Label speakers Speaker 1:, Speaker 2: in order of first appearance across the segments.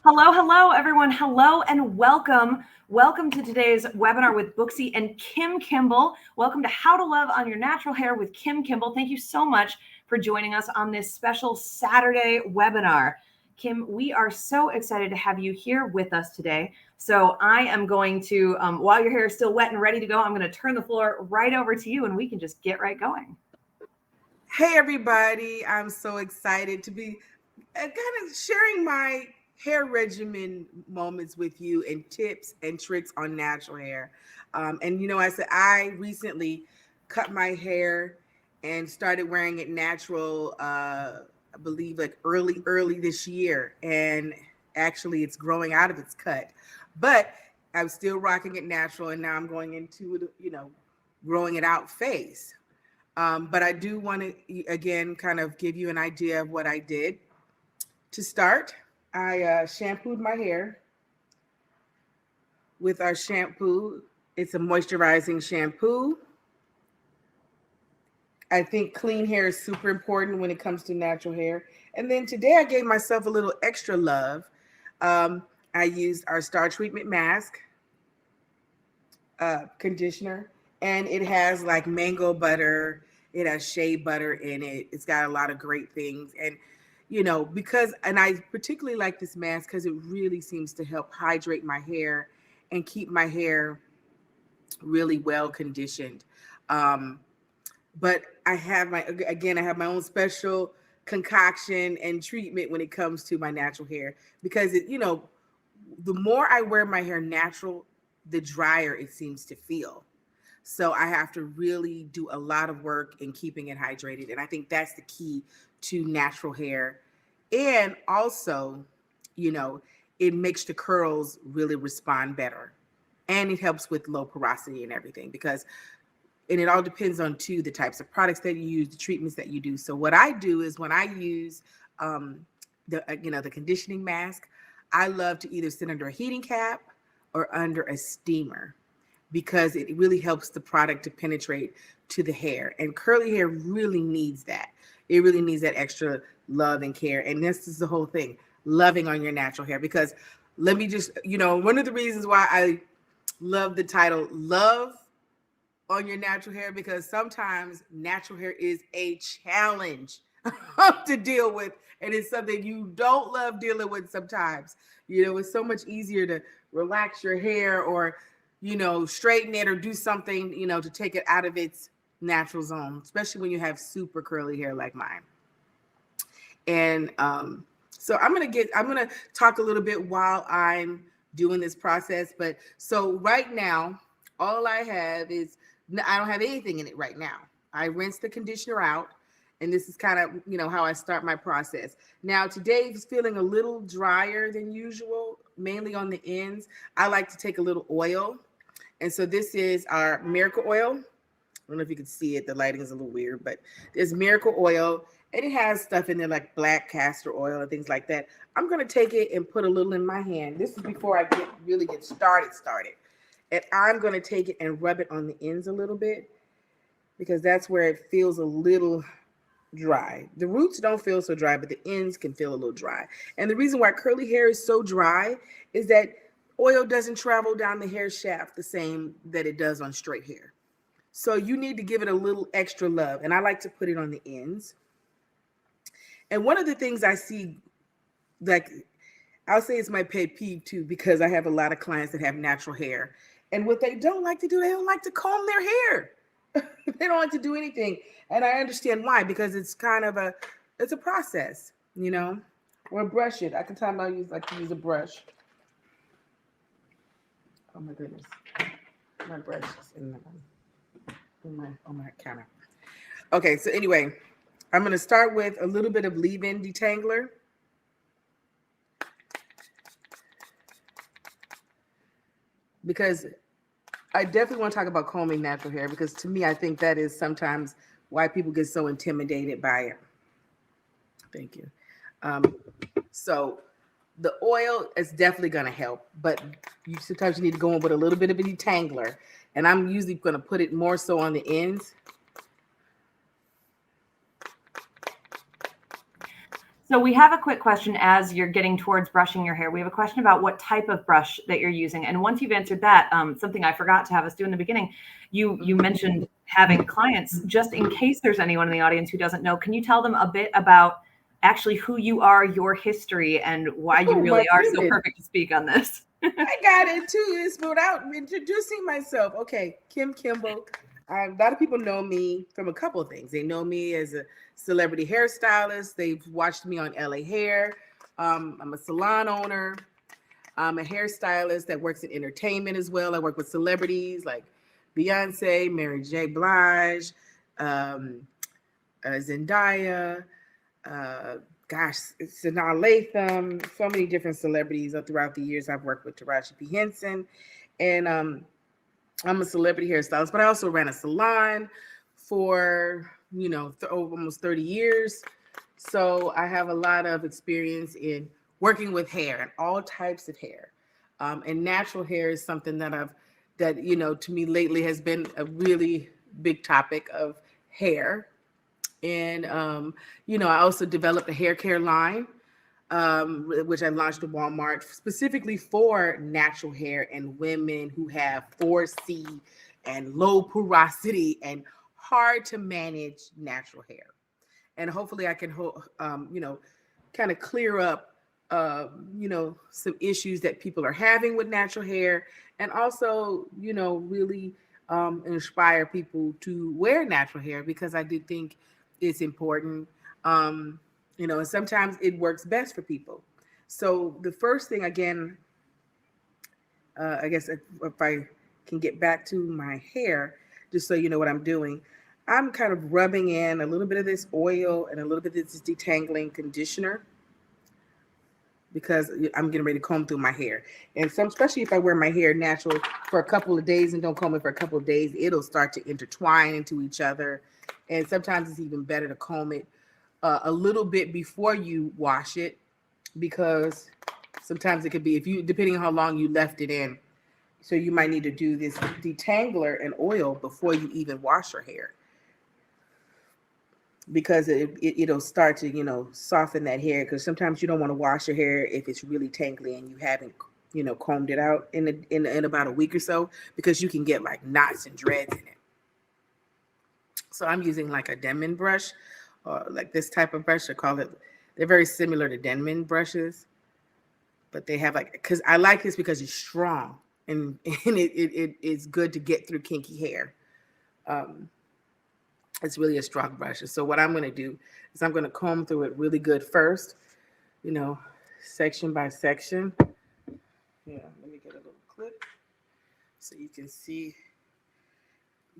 Speaker 1: Hello, hello, everyone. Hello and welcome. Welcome to today's webinar with Booksy and Kim Kimble. Welcome to How to Love on Your Natural Hair with Kim Kimble. Thank you so much for joining us on this special Saturday webinar. Kim, we are so excited to have you here with us today. So I am going to, while your hair is still wet and ready to go, I'm going to turn the floor right over to you and we can just get right going.
Speaker 2: Hey, everybody. I'm so excited to be kind of sharing my hair regimen moments with you and tips and tricks on natural hair. I recently cut my hair and started wearing it natural, I believe like early this year. And actually it's growing out of its cut, but I'm still rocking it natural. And now I'm going into, growing it out phase. But I do want to, again, kind of give you an idea of what I did. To start, I shampooed my hair with our shampoo. It's a moisturizing shampoo. I think clean hair is super important when it comes to natural hair. And then today I gave myself a little extra love. I used our Star Treatment Mask conditioner, and it has like mango butter. It has shea butter in it. It's got a lot of great things. And I particularly like this mask because it really seems to help hydrate my hair and keep my hair really well conditioned. But I have my own special concoction and treatment when it comes to my natural hair, because the more I wear my hair natural, the drier it seems to feel. So I have to really do a lot of work in keeping it hydrated. And I think that's the key to natural hair. And also, it makes the curls really respond better. And it helps with low porosity and everything, and it all depends on the types of products that you use, the treatments that you do. So what I do is when I use the conditioning mask, I love to either sit under a heating cap or under a steamer, because it really helps the product to penetrate to the hair. And curly hair really needs that. It really needs that extra love and care. And this is the whole thing, loving on your natural hair. Because let me just, one of the reasons why I love the title, Love on Your Natural Hair, because sometimes natural hair is a challenge to deal with. And it's something you don't love dealing with sometimes. It's so much easier to relax your hair or straighten it or do something, to take it out of its natural zone, especially when you have super curly hair like mine. And so I'm going to talk a little bit while I'm doing this process. But so right now, all I have is, I don't have anything in it right now. I rinse the conditioner out. And this is kind of, how I start my process. Now, today is feeling a little drier than usual, mainly on the ends. I like to take a little oil. And so this is our miracle oil. I don't know if you can see it. The lighting is a little weird, but there's miracle oil. And it has stuff in there like black castor oil and things like that. I'm going to take it and put a little in my hand. This is before I really get started. And I'm going to take it and rub it on the ends a little bit, because that's where it feels a little dry. The roots don't feel so dry, but the ends can feel a little dry. And the reason why curly hair is so dry is that oil doesn't travel down the hair shaft the same that it does on straight hair. So you need to give it a little extra love. And I like to put it on the ends. And one of the things I see, like, I'll say it's my pet peeve too, because I have a lot of clients that have natural hair. And what they don't like to do, they don't like to comb their hair. They don't like to do anything. And I understand why, because it's kind of it's a process, or brush it. I can tell I like to use a brush. Oh my goodness. My brush is on my counter. Okay, so anyway, I'm going to start with a little bit of leave-in detangler. Because I definitely want to talk about combing natural hair, because to me, I think that is sometimes why people get so intimidated by it. Thank you. So the oil is definitely going to help, but sometimes you need to go in with a little bit of a detangler. And I'm usually going to put it more so on the ends.
Speaker 1: So we have a quick question as you're getting towards brushing your hair. We have a question about what type of brush that you're using. And once you've answered that, something I forgot to have us do in the beginning, you mentioned having clients. Just in case there's anyone in the audience who doesn't know, can you tell them a bit about actually who you are, your history, and why you really are so perfect to speak on this?
Speaker 2: I got into this without introducing myself. Okay, Kim Kimble. A lot of people know me from a couple of things. They know me as a celebrity hairstylist. They've watched me on LA Hair. I'm a salon owner. I'm a hairstylist that works in entertainment as well. I work with celebrities like Beyonce, Mary J. Blige, Zendaya, Sanaa Lathan, so many different celebrities throughout the years. I've worked with Taraji P. Henson, and I'm a celebrity hairstylist, but I also ran a salon for, almost 30 years. So I have a lot of experience in working with hair and all types of hair. And natural hair is something that to me lately has been a really big topic of hair. And, I also developed a hair care line, which I launched at Walmart specifically for natural hair and women who have 4C and low porosity and hard to manage natural hair. And hopefully I can, kind of clear up, some issues that people are having with natural hair, and also, really inspire people to wear natural hair, because I do think it's important. And sometimes it works best for people. So the first thing, again, I guess if I can get back to my hair, just so you know what I'm doing, I'm kind of rubbing in a little bit of this oil and a little bit of this detangling conditioner, because I'm getting ready to comb through my hair. And especially if I wear my hair natural for a couple of days and don't comb it for a couple of days, it'll start to intertwine into each other. And sometimes it's even better to comb it a little bit before you wash it, because sometimes it could be, depending on how long you left it in. So you might need to do this detangler and oil before you even wash your hair, because it'll start to, soften that hair. Because sometimes you don't want to wash your hair if it's really tangly and you haven't, combed it out in about a week or so, because you can get like knots and dreads in it. So I'm using like a Denman brush, or like this type of brush. They're very similar to Denman brushes, but they have because I like this because it's strong, and it's good to get through kinky hair. It's really a strong brush. So what I'm going to do is I'm going to comb through it really good first, section by section. Yeah, let me get a little clip so you can see,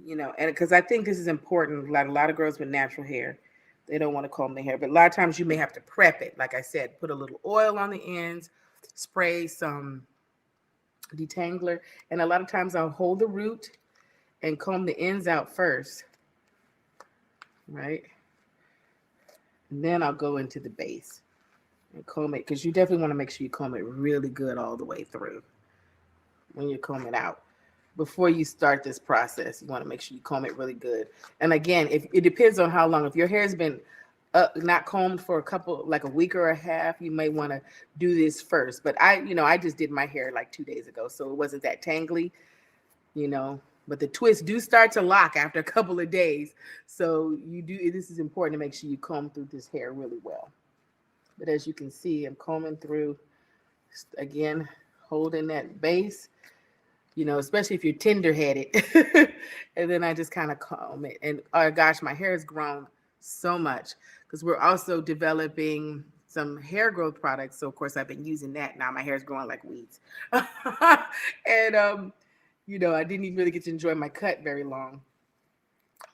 Speaker 2: and because I think this is important. Like a lot of girls with natural hair, they don't want to comb their hair, but a lot of times you may have to prep it. Like I said, put a little oil on the ends, spray some detangler, and a lot of times I'll hold the root and comb the ends out first, right? And then I'll go into the base and comb it, because you definitely want to make sure you comb it really good all the way through when you comb it out. Before you start this process, you want to make sure you comb it really good. And again, if it depends on how long. If your hair has been not combed for a week or a half, you may want to do this first. But I just did my hair like 2 days ago, so it wasn't that tangly, But the twists do start to lock after a couple of days. So this is important to make sure you comb through this hair really well. But as you can see, I'm combing through, again, holding that base, especially if you're tender-headed. And then I just kind of comb it. And oh gosh, my hair has grown so much, because we're also developing some hair growth products. So of course I've been using that. Now my hair is growing like weeds. And I didn't even really get to enjoy my cut very long.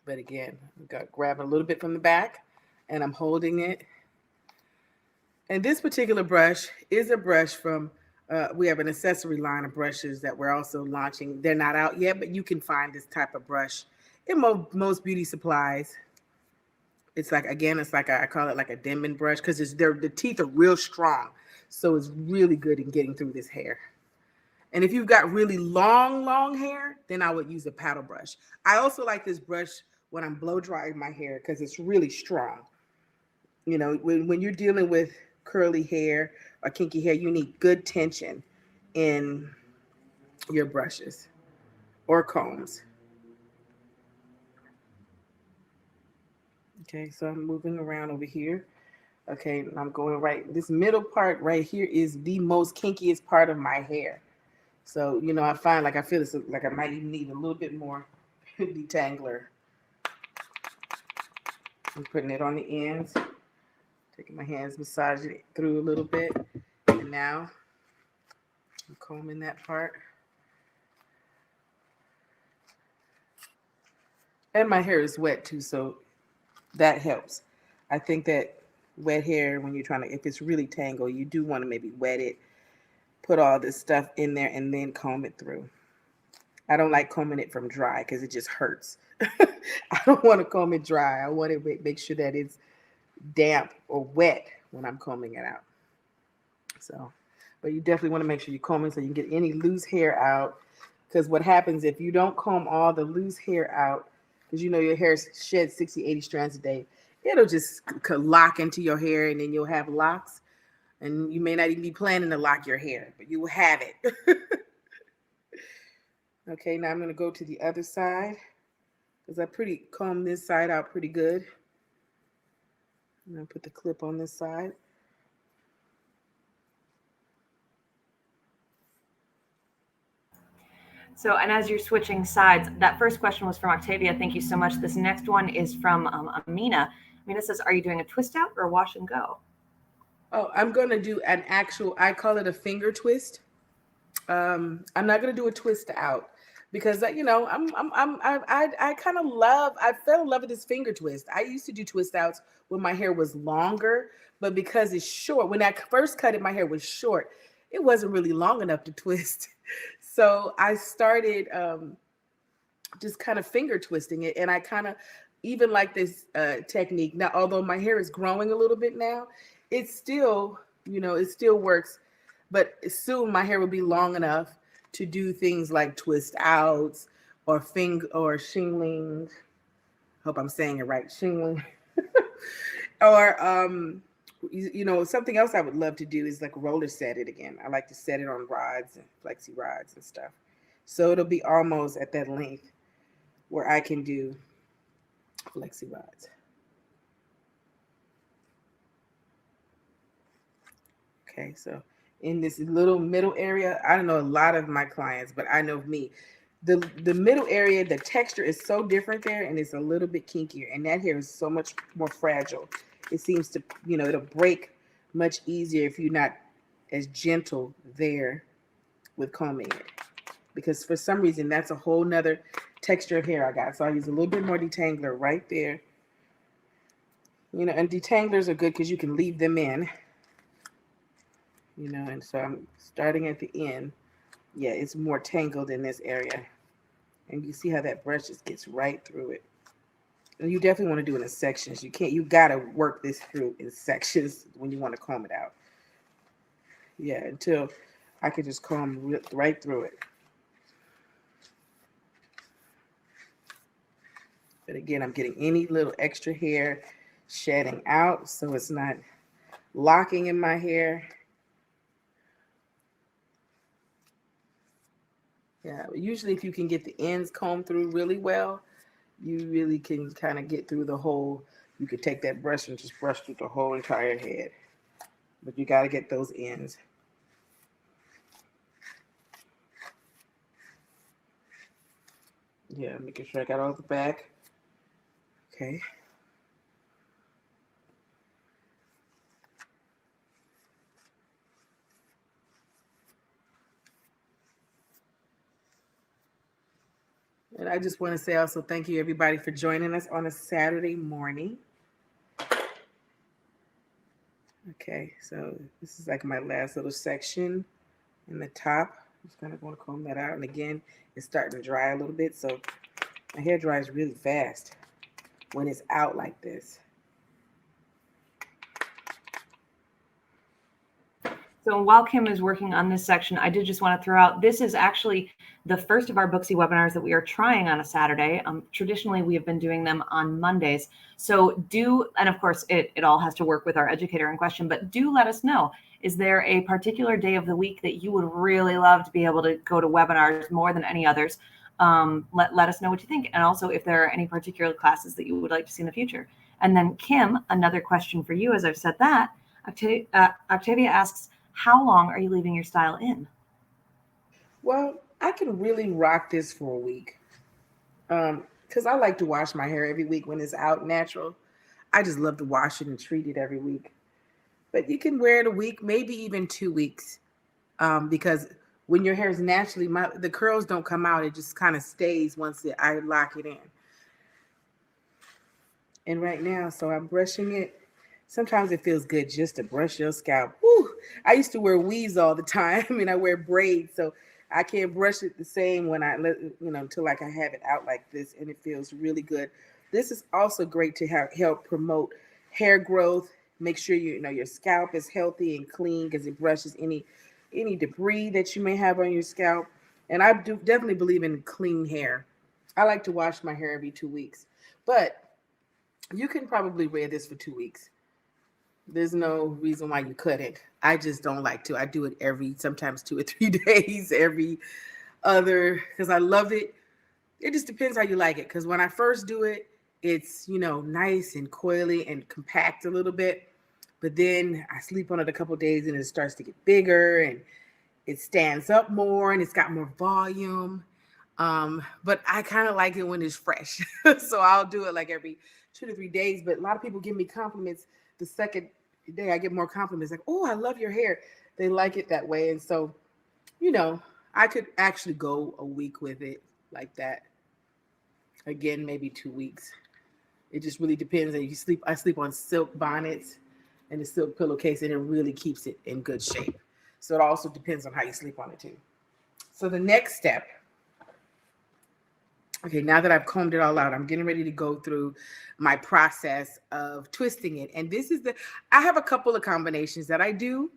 Speaker 2: But again, I'm grabbing a little bit from the back and I'm holding it. And this particular brush is a brush from, we have an accessory line of brushes that we're also launching. They're not out yet, but you can find this type of brush in most beauty supplies. It's like, I call it like a Denman brush, because the teeth are real strong. So it's really good in getting through this hair. And if you've got really long hair, then I would use a paddle brush. I also like this brush when I'm blow drying my hair, because it's really strong. You know, when you're dealing with curly hair or kinky hair, you need good tension in your brushes or combs. Okay, so I'm moving around over here. Okay, and I'm going right. This middle part right here is the most kinkiest part of my hair. So, you know, I find like I feel it's like I might even need a little bit more detangler. I'm putting it on the ends, taking my hands, massaging it through a little bit. And now I'm combing that part. And my hair is wet too, so that helps. I think that wet hair, when you're trying to, if it's really tangled, you do want to maybe wet it, put all this stuff in there, and then comb it through. I don't like combing it from dry because it just hurts. I don't want to comb it dry. I want to make sure that it's damp or wet when I'm combing it out. So, but you definitely want to make sure you comb it so you can get any loose hair out. Because what happens if you don't comb all the loose hair out, because you know your hair sheds 60, 80 strands a day, it'll just lock into your hair and then you'll have locks. And you may not even be planning to lock your hair, but you will have it. Okay, now I'm going to go to the other side because I comb this side out pretty good. I'm going to put the clip on this side.
Speaker 1: So, and as you're switching sides, that first question was from Octavia. Thank you so much. This next one is from Amina. Amina says, are you doing a twist out or a wash and go?
Speaker 2: Oh, I'm going to do an actual, I call it a finger twist. I'm not gonna do a twist out because you know I kind of I fell in love with this finger twist. I used to do twist outs when my hair was longer, but because it's short, when I first cut it, my hair was short. It wasn't really long enough to twist, so I started just kind of finger twisting it, and I kind of even like this technique now. Although my hair is growing a little bit now, it's still it still works, but soon my hair will be long enough to do things like twist outs or shingling. Hope I'm saying it right, shingling. Or something else I would love to do is like roller set it again. I like to set it on rods and flexi rods and stuff, so it'll be almost at that length where I can do flexi rods. Okay, so in this little middle area, I don't know a lot of my clients, but I know of me. The middle area, the texture is so different there, and it's a little bit kinkier, and that hair is so much more fragile. It seems to, it'll break much easier if you're not as gentle there with combing it. Because for some reason, that's a whole nother texture of hair I got. So I use a little bit more detangler right there. And detanglers are good because you can leave them in. And so I'm starting at the end. Yeah, it's more tangled in this area. And you see how that brush just gets right through it. And you definitely want to do it in sections. You gotta work this through in sections when you want to comb it out. Yeah, until I can just comb right through it. But again, I'm getting any little extra hair shedding out so it's not locking in my hair. Yeah, usually if you can get the ends combed through really well, you really can kind of get through the whole, you could take that brush and just brush through the whole entire head. But you got to get those ends. Yeah, making sure I got all the back. Okay. And I just want to say also thank you everybody for joining us on a Saturday morning. Okay, so this is like my last little section in the top. I'm just kind of going to comb that out. And again, it's starting to dry a little bit. So my hair dries really fast when it's out like this.
Speaker 1: So while Kim is working on this section, I did just want to throw out, this is actually the first of our Booksy webinars that we are trying on a Saturday. Traditionally, we have been doing them on Mondays. So and of course, it all has to work with our educator in question, but do let us know. Is there a particular day of the week that you would really love to be able to go to webinars more than any others? Let us know what you think. And also if there are any particular classes that you would like to see in the future. And then Kim, another question for you, as I've said that, Octavia asks, how long are you leaving your style in?
Speaker 2: Well, I can really rock this for a week. Because I like to wash my hair every week when it's out natural. I just love to wash it and treat it every week. But you can wear it a week, maybe even 2 weeks. Because when your hair is naturally, the curls don't come out. It just kind of stays once I lock it in. And right now, so I'm brushing it. Sometimes it feels good just to brush your scalp. Whew. I used to wear weaves all the time, and I wear braids, so I can't brush it the same when until like I have it out like this, and it feels really good. This is also great to help promote hair growth. Make sure your scalp is healthy and clean because it brushes any debris that you may have on your scalp. And I do definitely believe in clean hair. I like to wash my hair every 2 weeks, but you can probably wear this for 2 weeks. There's no reason why you couldn't. I just don't like to. I do it sometimes 2 or 3 days, every other, because I love it. It just depends how you like it. Because when I first do it, it's, nice and coily and compact a little bit. But then I sleep on it a couple of days and it starts to get bigger and it stands up more and it's got more volume. But I kind of like it when it's fresh. So I'll do it like every 2 to 3 days. But a lot of people give me compliments the second day. I get more compliments like, oh, I love your hair. They like it that way. And so, I could actually go a week with it like that. Again, maybe 2 weeks. It just really depends. I sleep on silk bonnets and a silk pillowcase, and it really keeps it in good shape. So it also depends on how you sleep on it too. So the next step, okay, now that I've combed it all out, I'm getting ready to go through my process of twisting it. And I have a couple of combinations that I do,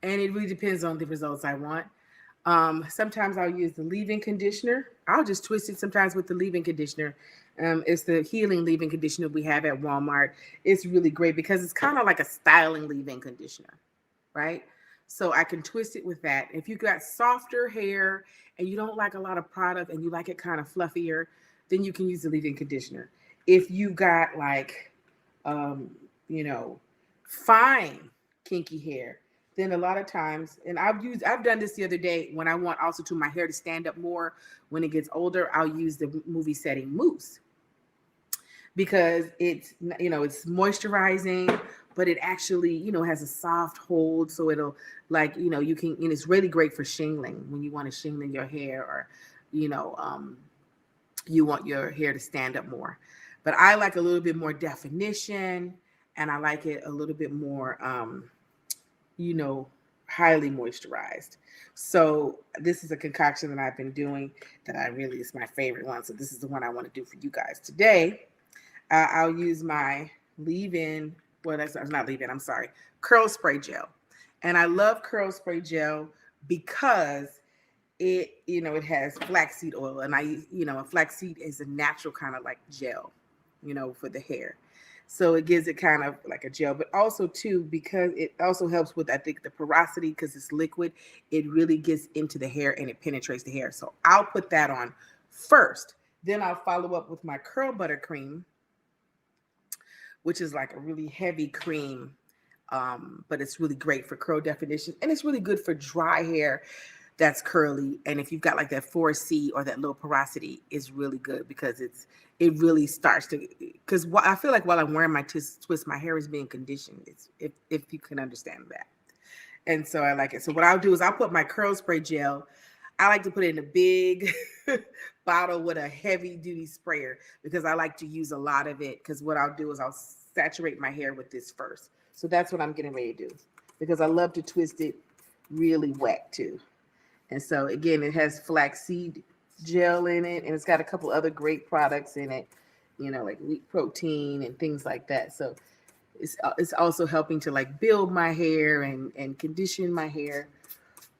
Speaker 2: and it really depends on the results I want. Sometimes I'll use the leave-in conditioner. I'll just twist it sometimes with the leave-in conditioner. It's the healing leave-in conditioner we have at Walmart. It's really great because it's kind of like a styling leave-in conditioner, right? So I can twist it with that. If you've got softer hair and you don't like a lot of product and you like it kind of fluffier, then you can use the leave-in conditioner. If you got like, fine kinky hair, then a lot of times, and I've done this the other day when I want also my hair to stand up more when it gets older, I'll use the movie setting mousse because it's moisturizing, but it actually, has a soft hold. So it'll you can, and it's really great for shingling when you want to shingling your hair or, you want your hair to stand up more. But I like a little bit more definition and I like it a little bit more, highly moisturized. So this is a concoction that I've been doing that is my favorite one. So this is the one I want to do for you guys today. I'll use my leave-in, that's not leave-in, I'm sorry, curl spray gel. And I love curl spray gel because it has flaxseed oil. And flaxseed is a natural kind of like gel, for the hair. So it gives it kind of like a gel, but also too, because it also helps with, I think, the porosity because it's liquid, it really gets into the hair and it penetrates the hair. So I'll put that on first. Then I'll follow up with my curl buttercream, which is like a really heavy cream, but it's really great for curl definition. And it's really good for dry hair that's curly. And if you've got like that 4C or that low porosity, is really good because it really starts to, because I feel like while I'm wearing my twist, my hair is being conditioned. If you can understand that. And so I like it. So what I'll do is I'll put my curl spray gel. I like to put it in a big bottle with a heavy duty sprayer because I like to use a lot of it. Because what I'll do is I'll saturate my hair with this first. So that's what I'm getting ready to do because I love to twist it really wet too. And so again, it has flaxseed gel in it, and it's got a couple other great products in it, like wheat protein and things like that. So It's also helping to like build my hair and condition my hair,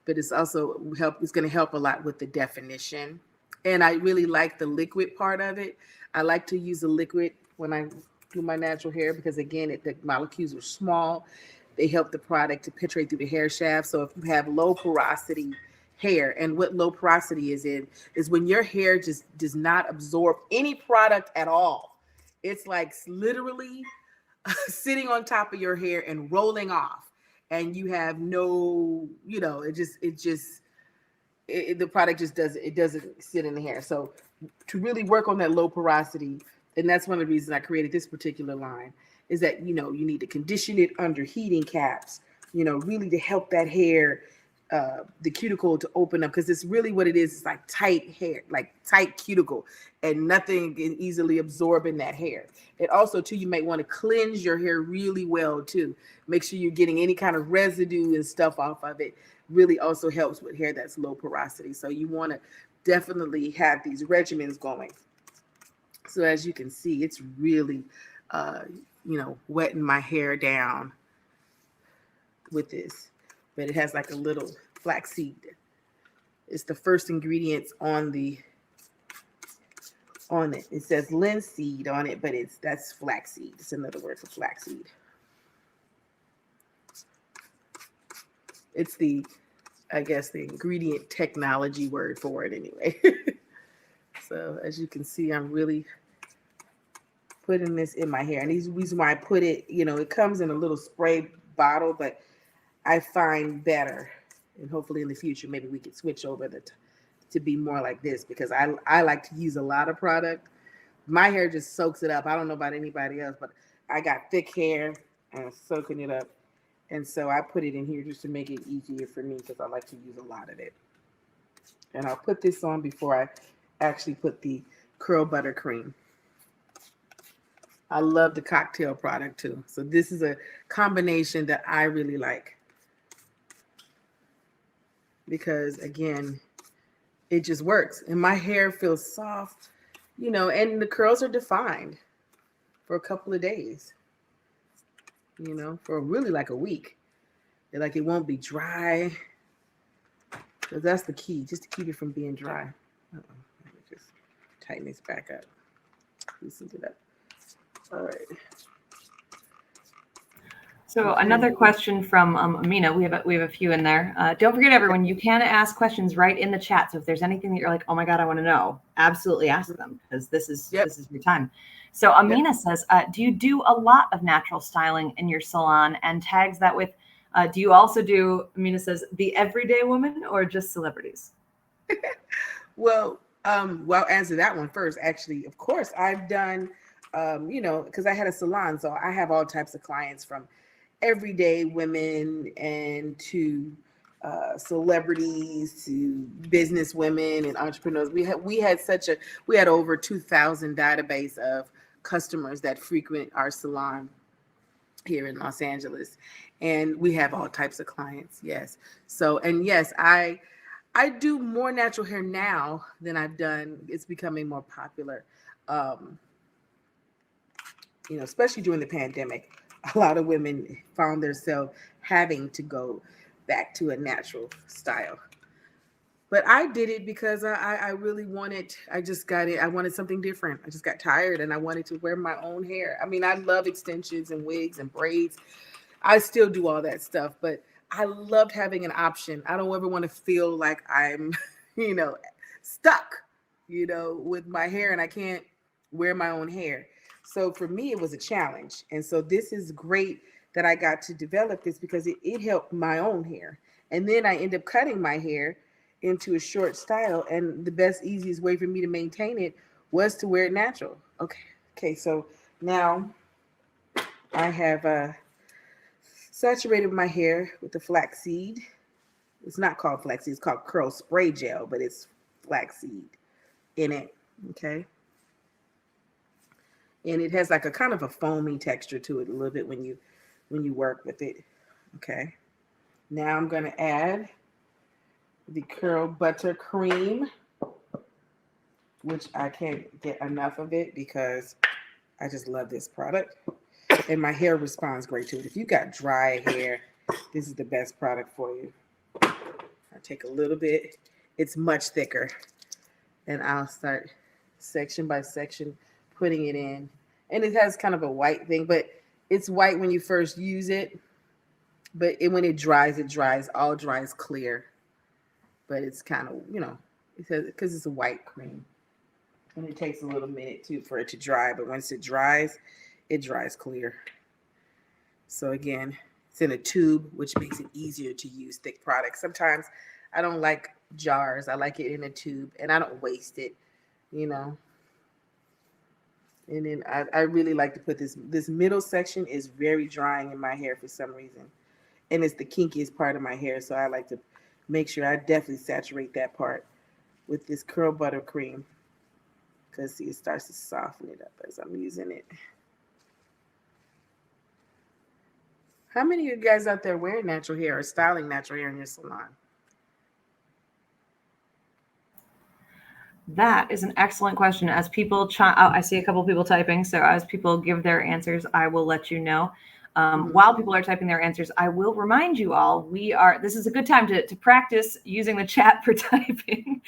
Speaker 2: but it's also it's going to help a lot with the definition. And I really like the liquid part of it. I like to use a liquid when I do my natural hair because again, the molecules are small. They help the product to penetrate through the hair shaft. So if you have low porosity hair, and what low porosity is when your hair just does not absorb any product at all. It's like literally sitting on top of your hair and rolling off, and you have no, the product just doesn't sit in the hair. So to really work on that low porosity, and that's one of the reasons I created this particular line, is that you need to condition it under heating caps, really to help that hair, the cuticle to open up, because it's really what it is. It's like tight hair, like tight cuticle, and nothing can easily absorb in that hair. And also too, you might want to cleanse your hair really well too. Make sure you're getting any kind of residue and stuff off of it. Really also helps with hair that's low porosity. So you want to definitely have these regimens going. So as you can see, it's really, wetting my hair down with this. But it has like a little flaxseed. It's the first ingredients on it. It says linseed on it, but that's flaxseed. It's another word for flaxseed. It's the ingredient technology word for it anyway. So as you can see, I'm really putting this in my hair. And the reason why I put it, it comes in a little spray bottle, but I find better, and hopefully in the future, maybe we could switch over to be more like this, because I like to use a lot of product. My hair just soaks it up. I don't know about anybody else, but I got thick hair and it's soaking it up. And so I put it in here just to make it easier for me, because I like to use a lot of it. And I'll put this on before I actually put the curl buttercream. I love the cocktail product too. So this is a combination that I really like, because again, it just works. And my hair feels soft, and the curls are defined for a couple of days, for really like a week. Like it won't be dry. So that's the key, just to keep it from being dry. Let me just tighten this back up. Loosen it up. All right.
Speaker 1: So another question from Amina. We have a few in there. Don't forget, everyone, you can ask questions right in the chat. So if there's anything that you're like, oh my God, I want to know, absolutely ask them, because this is your time. So Amina says, do you do a lot of natural styling in your salon? And tags that with, do you also do, Amina says, the everyday woman or just celebrities?
Speaker 2: Well, I'll answer that one first. Actually, of course, I've done, because I had a salon, so I have all types of clients, from everyday women and to celebrities to business women and entrepreneurs. We had over 2,000 database of customers that frequent our salon here in Los Angeles, and we have all types of clients. Yes. So, and yes, I do more natural hair now than I've done. It's becoming more popular. Especially during the pandemic, a lot of women found themselves having to go back to a natural style. But I did it because I really wanted, I wanted something different. I just got tired and I wanted to wear my own hair. I mean, I love extensions and wigs and braids. I still do all that stuff, but I loved having an option. I don't ever want to feel like I'm, stuck, with my hair and I can't wear my own hair. So for me, it was a challenge. And so this is great that I got to develop this, because it helped my own hair. And then I end up cutting my hair into a short style. And the best, easiest way for me to maintain it was to wear it natural. Okay. So now I have saturated my hair with the flaxseed. It's not called flaxseed, it's called curl spray gel, but it's flaxseed in it. Okay. And it has like a kind of a foamy texture to it a little bit when you work with it. Okay. Now I'm going to add the curl buttercream, which I can't get enough of it because I just love this product. and my hair responds great to it. If you got dry hair, this is the best product for you. I take a little bit. It's much thicker. And I'll start section by section putting it in. And it has kind of a white thing, but it's white when you first use it. But when it dries, all dries clear. But it's kind of, because it's a white cream. And it takes a little minute too for it to dry. But once it dries clear. So again, it's in a tube, which makes it easier to use thick products. Sometimes I don't like jars. I like it in a tube, and I don't waste it, And then I really like to put this middle section is very drying in my hair for some reason. And it's the kinkiest part of my hair, so I like to make sure I definitely saturate that part with this curl buttercream. Because, see, it starts to soften it up as I'm using it. How many of you guys out there wear natural hair or styling natural hair in your salon?
Speaker 1: That is an excellent question. As people, I see a couple people typing. So as people give their answers, I will let you know. While people are typing their answers, I will remind you all, this is a good time to practice using the chat for typing,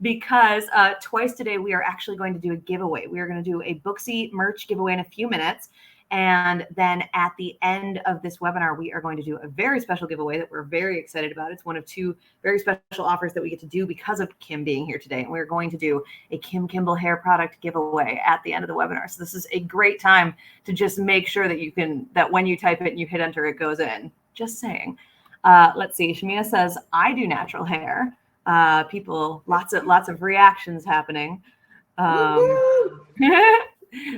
Speaker 1: because twice today we are actually going to do a giveaway. We are going to do a Booksy merch giveaway in a few minutes. And then at the end of this webinar, we are going to do a very special giveaway that we're very excited about. It's one of two very special offers that we get to do because of Kim being here today. And we're going to do a Kim Kimble hair product giveaway at the end of the webinar. So this is a great time to just make sure that when you type it and you hit enter, it goes in. Just saying. Let's see. Shamina says, I do natural hair. People, lots of reactions happening.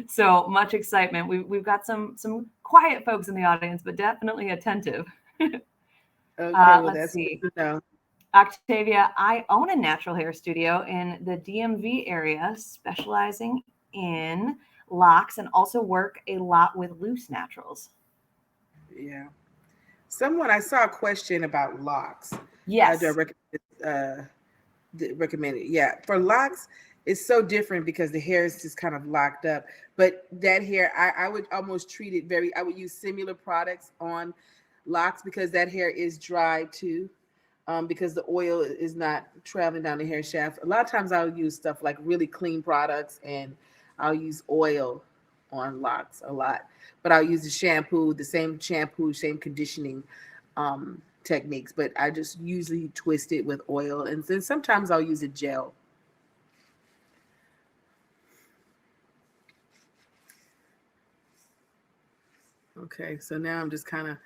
Speaker 1: So much excitement. We've got some quiet folks in the audience, but definitely attentive.
Speaker 2: Okay, well,
Speaker 1: let's
Speaker 2: that's
Speaker 1: see.
Speaker 2: good to know.
Speaker 1: Octavia, I own a natural hair studio in the DMV area, specializing in locks and also work a lot with loose naturals.
Speaker 2: Yeah. I saw a question about locks.
Speaker 1: Yes.
Speaker 2: Do I recommend it? Yeah. For locks, it's so different because the hair is just kind of locked up. But that hair, I would almost treat it I would use similar products on locks because that hair is dry too. Because the oil is not traveling down the hair shaft. A lot of times I'll use stuff like really clean products, and I'll use oil on locks a lot. But I'll use the same shampoo, same conditioning techniques. But I just usually twist it with oil. And then sometimes I'll use a gel. Okay, so now I'm just kind of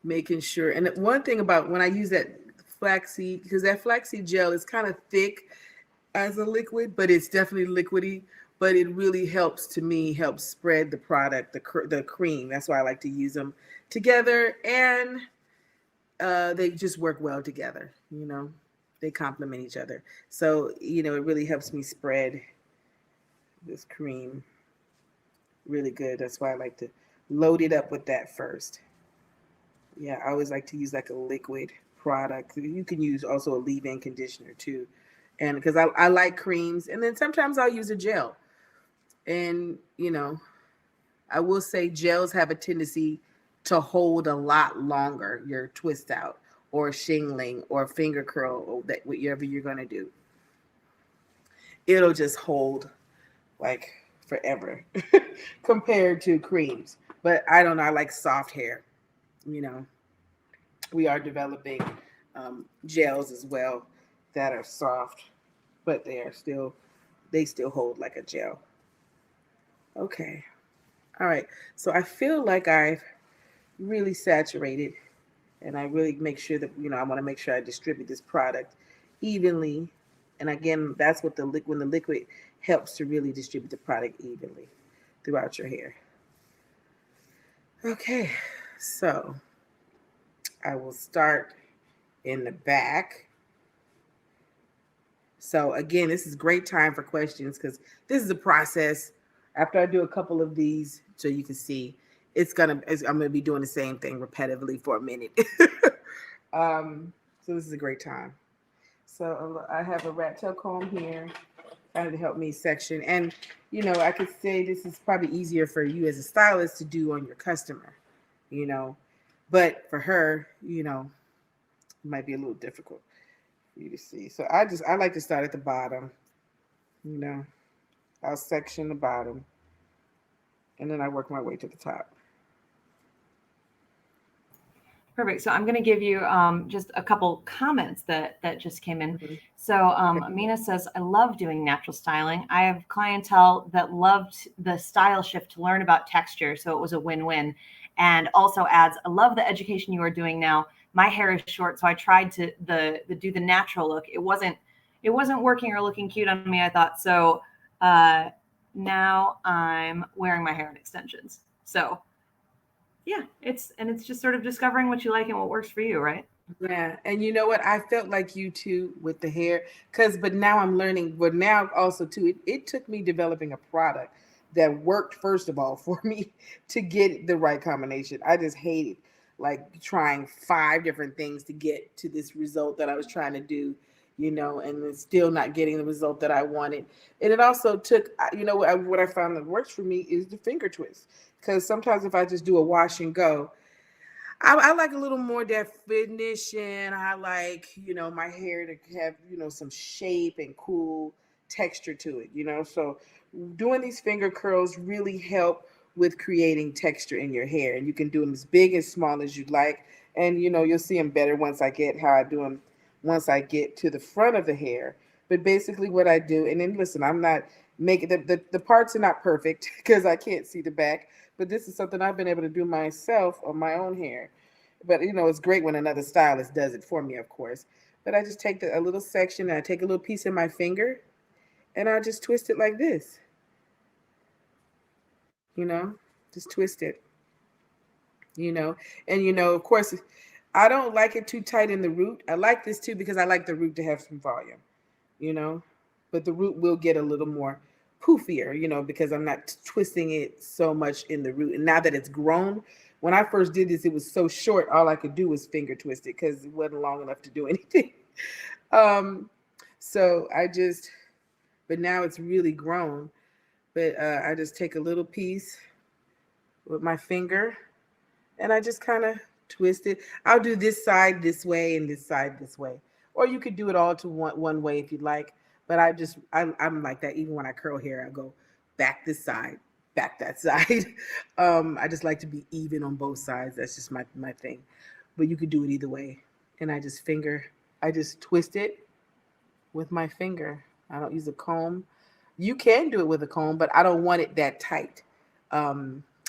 Speaker 2: making sure. And one thing about when I use that flaxseed, because that flaxseed gel is kind of thick as a liquid, but it's definitely liquidy. But it really helps spread the product, the cream. That's why I like to use them together, and they just work well together. They complement each other. So it really helps me spread this cream really good. That's why I like to load it up with that first. Yeah, I always like to use like a liquid product. You can use also a leave-in conditioner too. And because I like creams, and then sometimes I'll use a gel. And, I will say gels have a tendency to hold a lot longer, your twist out or shingling or finger curl or whatever you're going to do. It'll just hold like forever compared to creams. But I don't know, I like soft hair. We are developing gels as well that are soft, but they still hold like a gel. Okay. All right. So I feel like I've really saturated, and I really make sure that, I want to make sure I distribute this product evenly. And again, that's what when the liquid helps to really distribute the product evenly throughout your hair. Okay. So I will start in the back. So again, this is a great time for questions because this is a process. After I do a couple of these, so you can see, I'm gonna be doing the same thing repetitively for a minute. So this is a great time. So I have a rat tail comb here. kind of help me section. And, you know, I could say this is probably easier for you as a stylist to do on your customer, you know, but for her, you know, it might be a little difficult for you to see. So I like to start at the bottom, you know, I'll section the bottom and then I work my way to the top.
Speaker 1: Perfect. So I'm going to give you just a couple comments that just came in.
Speaker 2: Mm-hmm.
Speaker 1: So Amina says, I love doing natural styling. I have clientele that loved the style shift to learn about texture. So it was a win-win. And also adds, I love the education you are doing now. My hair is short, so I tried to do the natural look. It wasn't working or looking cute on me, I thought. So now I'm wearing my hair in extensions. So yeah, it's just sort of discovering what you like and what works for you, right?
Speaker 2: Yeah, and you know what? I felt like you too with the hair, but now I'm learning. But now also too, it took me developing a product that worked first of all for me to get the right combination. I just hated like trying 5 different things to get to this result that I was trying to do, you know, and then still not getting the result that I wanted. And it also took, you know, what I found that works for me is the finger twist, because sometimes if I just do a wash and go. I like a little more definition. I like, you know, my hair to have, you know, some shape and cool texture to it, you know. So doing these finger curls really help with creating texture in your hair. And you can do them as big and small as you like. And, you know, you'll see them better once I get how I do them once I get to the front of the hair. But basically what I do, and then listen, I'm not making the parts are not perfect because I can't see the back, but this is something I've been able to do myself on my own hair. But you know, it's great when another stylist does it for me, of course. But I just take a little section and I take a little piece of my finger and I just twist it like this. You know, just twist it. You know, and you know, of course, I don't like it too tight in the root. I like this too because I like the root to have some volume. You know, but the root will get a little more poofier, you know, because I'm not twisting it so much in the root. And now that it's grown, when I first did this, it was so short, all I could do was finger twist it because it wasn't long enough to do anything. um, so I just, but now it's really grown. But I just take a little piece with my finger and I just kind of twist it. I'll do this side this way and this side this way. Or you could do it all to one way if you'd like. But I'm like that. Even when I curl hair, I go back this side, back that side. I just like to be even on both sides. That's just my thing. But you could do it either way. And I just twist it with my finger. I don't use a comb. You can do it with a comb, but I don't want it that tight. I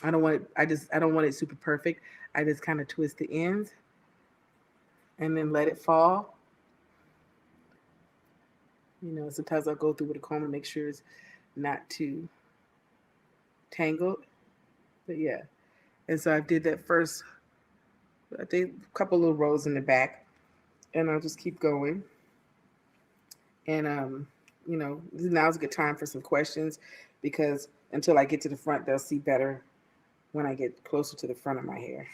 Speaker 2: don't want it. I don't want it super perfect. I just kind of twist the ends and then let it fall. You know, sometimes I'll go through with a comb and make sure it's not too tangled. But yeah, and so I did that first. I did a couple little rows in the back, and I'll just keep going. And you know, now's a good time for some questions because until I get to the front, they'll see better when I get closer to the front of my hair.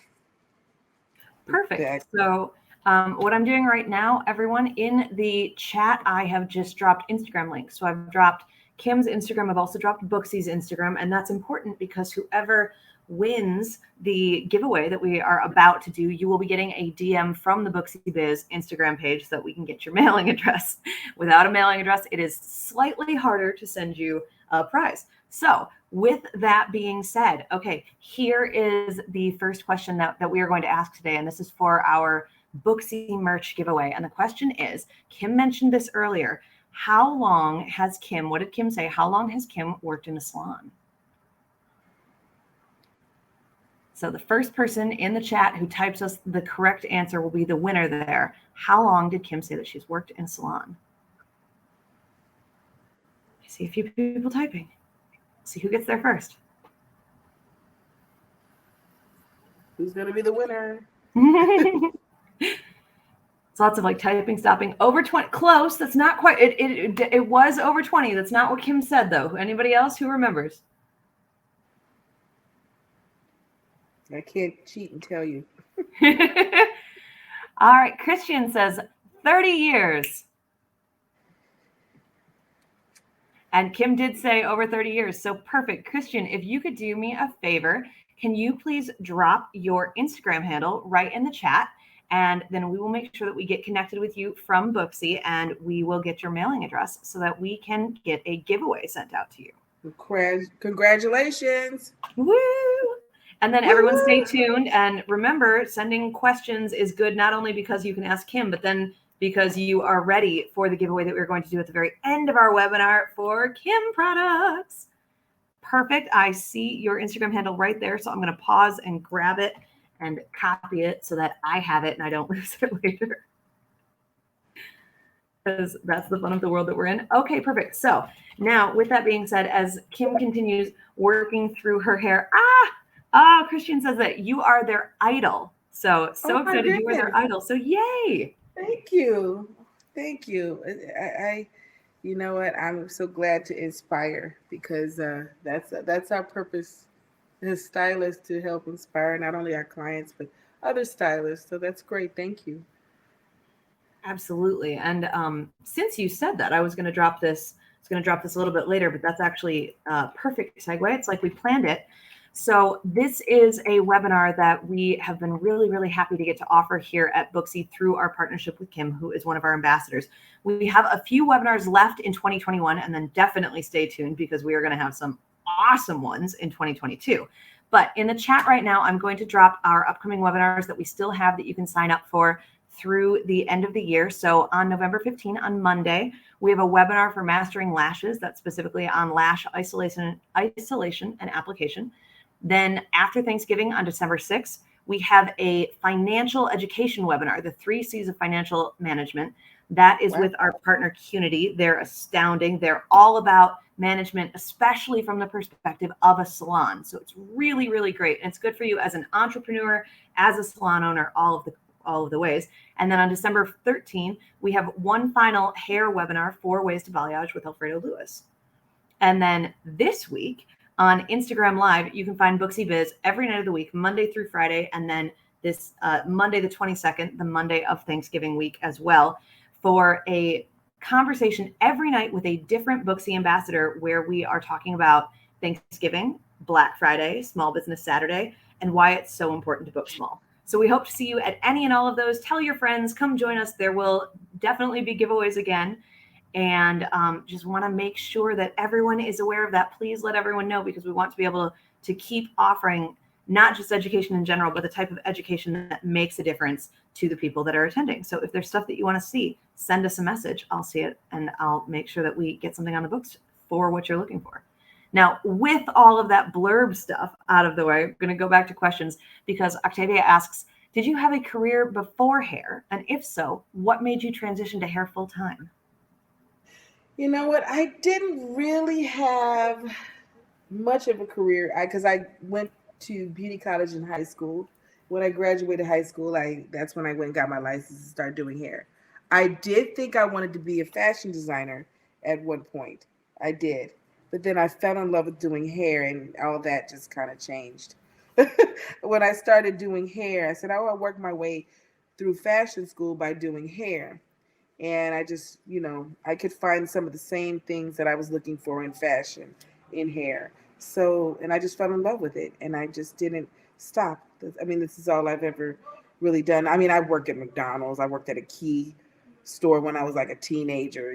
Speaker 1: Perfect. So what I'm doing right now, everyone, in the chat, I have just dropped Instagram links. So I've dropped Kim's Instagram. I've also dropped Booksy's Instagram. And that's important because whoever wins the giveaway that we are about to do, you will be getting a DM from the Booksy Biz Instagram page so that we can get your mailing address. Without a mailing address, it is slightly harder to send you a prize. So with that being said, okay, here is the first question that we are going to ask today. And this is for our Booksy merch giveaway. And the question is, Kim mentioned this earlier. How long has Kim, what did Kim say? How long has Kim worked in a salon? So the first person in the chat who types us the correct answer will be the winner there. How long did Kim say that she's worked in a salon? I see a few people typing. See who gets there first.
Speaker 2: Who's going to be the winner?
Speaker 1: It's lots of like typing, stopping. Over 20, close. That's not quite, it was over 20. That's not what Kim said though. Anybody else who remembers?
Speaker 2: I can't cheat and tell you.
Speaker 1: All right. Christian says 30 years. And Kim did say over 30 years. So perfect. Christian, if you could do me a favor, can you please drop your Instagram handle right in the chat? And then we will make sure that we get connected with you from Booksy, and we will get your mailing address so that we can get a giveaway sent out to you.
Speaker 2: Congratulations.
Speaker 1: Woo! And then everyone stay tuned. And remember, sending questions is good not only because you can ask Kim, but then because you are ready for the giveaway that we're going to do at the very end of our webinar for Kim products. Perfect. I see your Instagram handle right there. So I'm going to pause and grab it and copy it so that I have it and I don't lose it later. Because that's the fun of the world that we're in. Okay, perfect. So now with that being said, as Kim continues working through her hair, Christian says that you are their idol. So excited you are their idol. So yay.
Speaker 2: Thank you. Thank you. I you know what? I'm so glad to inspire, because that's our purpose as stylists, to help inspire not only our clients, but other stylists. So that's great. Thank you.
Speaker 1: Absolutely. And since you said that, I was going to drop this. I was going to drop this a little bit later, but that's actually a perfect segue. It's like we planned it. So this is a webinar that we have been really, really happy to get to offer here at Booksy through our partnership with Kim, who is one of our ambassadors. We have a few webinars left in 2021, and then definitely stay tuned because we are going to have some awesome ones in 2022. But in the chat right now, I'm going to drop our upcoming webinars that we still have that you can sign up for through the end of the year. So on November 15, on Monday, we have a webinar for mastering lashes that's specifically on lash isolation and application. Then after Thanksgiving on December 6th, we have a financial education webinar, the 3 C's of financial management. That is with our partner Cunity. They're astounding. They're all about management, especially from the perspective of a salon. So it's really, really great. And it's good for you as an entrepreneur, as a salon owner, all of the ways. And then on December 13th, we have one final hair webinar, 4 ways to balayage with Alfredo Lewis. And then this week on Instagram Live, you can find Booksy Biz every night of the week, Monday through Friday. And then this Monday, the 22nd, the Monday of Thanksgiving week as well, for a conversation every night with a different Booksy ambassador, where we are talking about Thanksgiving, Black Friday, Small Business Saturday, and why it's so important to book small. So we hope to see you at any and all of those. Tell your friends, come join us. There will definitely be giveaways again. And just want to make sure that everyone is aware of that. Please let everyone know, because we want to be able to keep offering not just education in general, but the type of education that makes a difference to the people that are attending. So if there's stuff that you want to see, send us a message. I'll see it, and I'll make sure that we get something on the books for what you're looking for. Now, with all of that blurb stuff out of the way, I'm going to go back to questions, because Octavia asks, did you have a career before hair? And if so, what made you transition to hair full time?
Speaker 2: You know what? I didn't really have much of a career, because I went to beauty college in high school. When I graduated high school, that's when I went and got my license and started doing hair. I did think I wanted to be a fashion designer at one point. I did. But then I fell in love with doing hair, and all that just kind of changed. When I started doing hair, I said, oh, I'll work my way through fashion school by doing hair. And I just, I could find some of the same things that I was looking for in fashion, in hair. So, and I just fell in love with it, and I just didn't stop. I mean, this is all I've ever really done. I mean, I worked at McDonald's. I worked at a key store when I was like a teenager,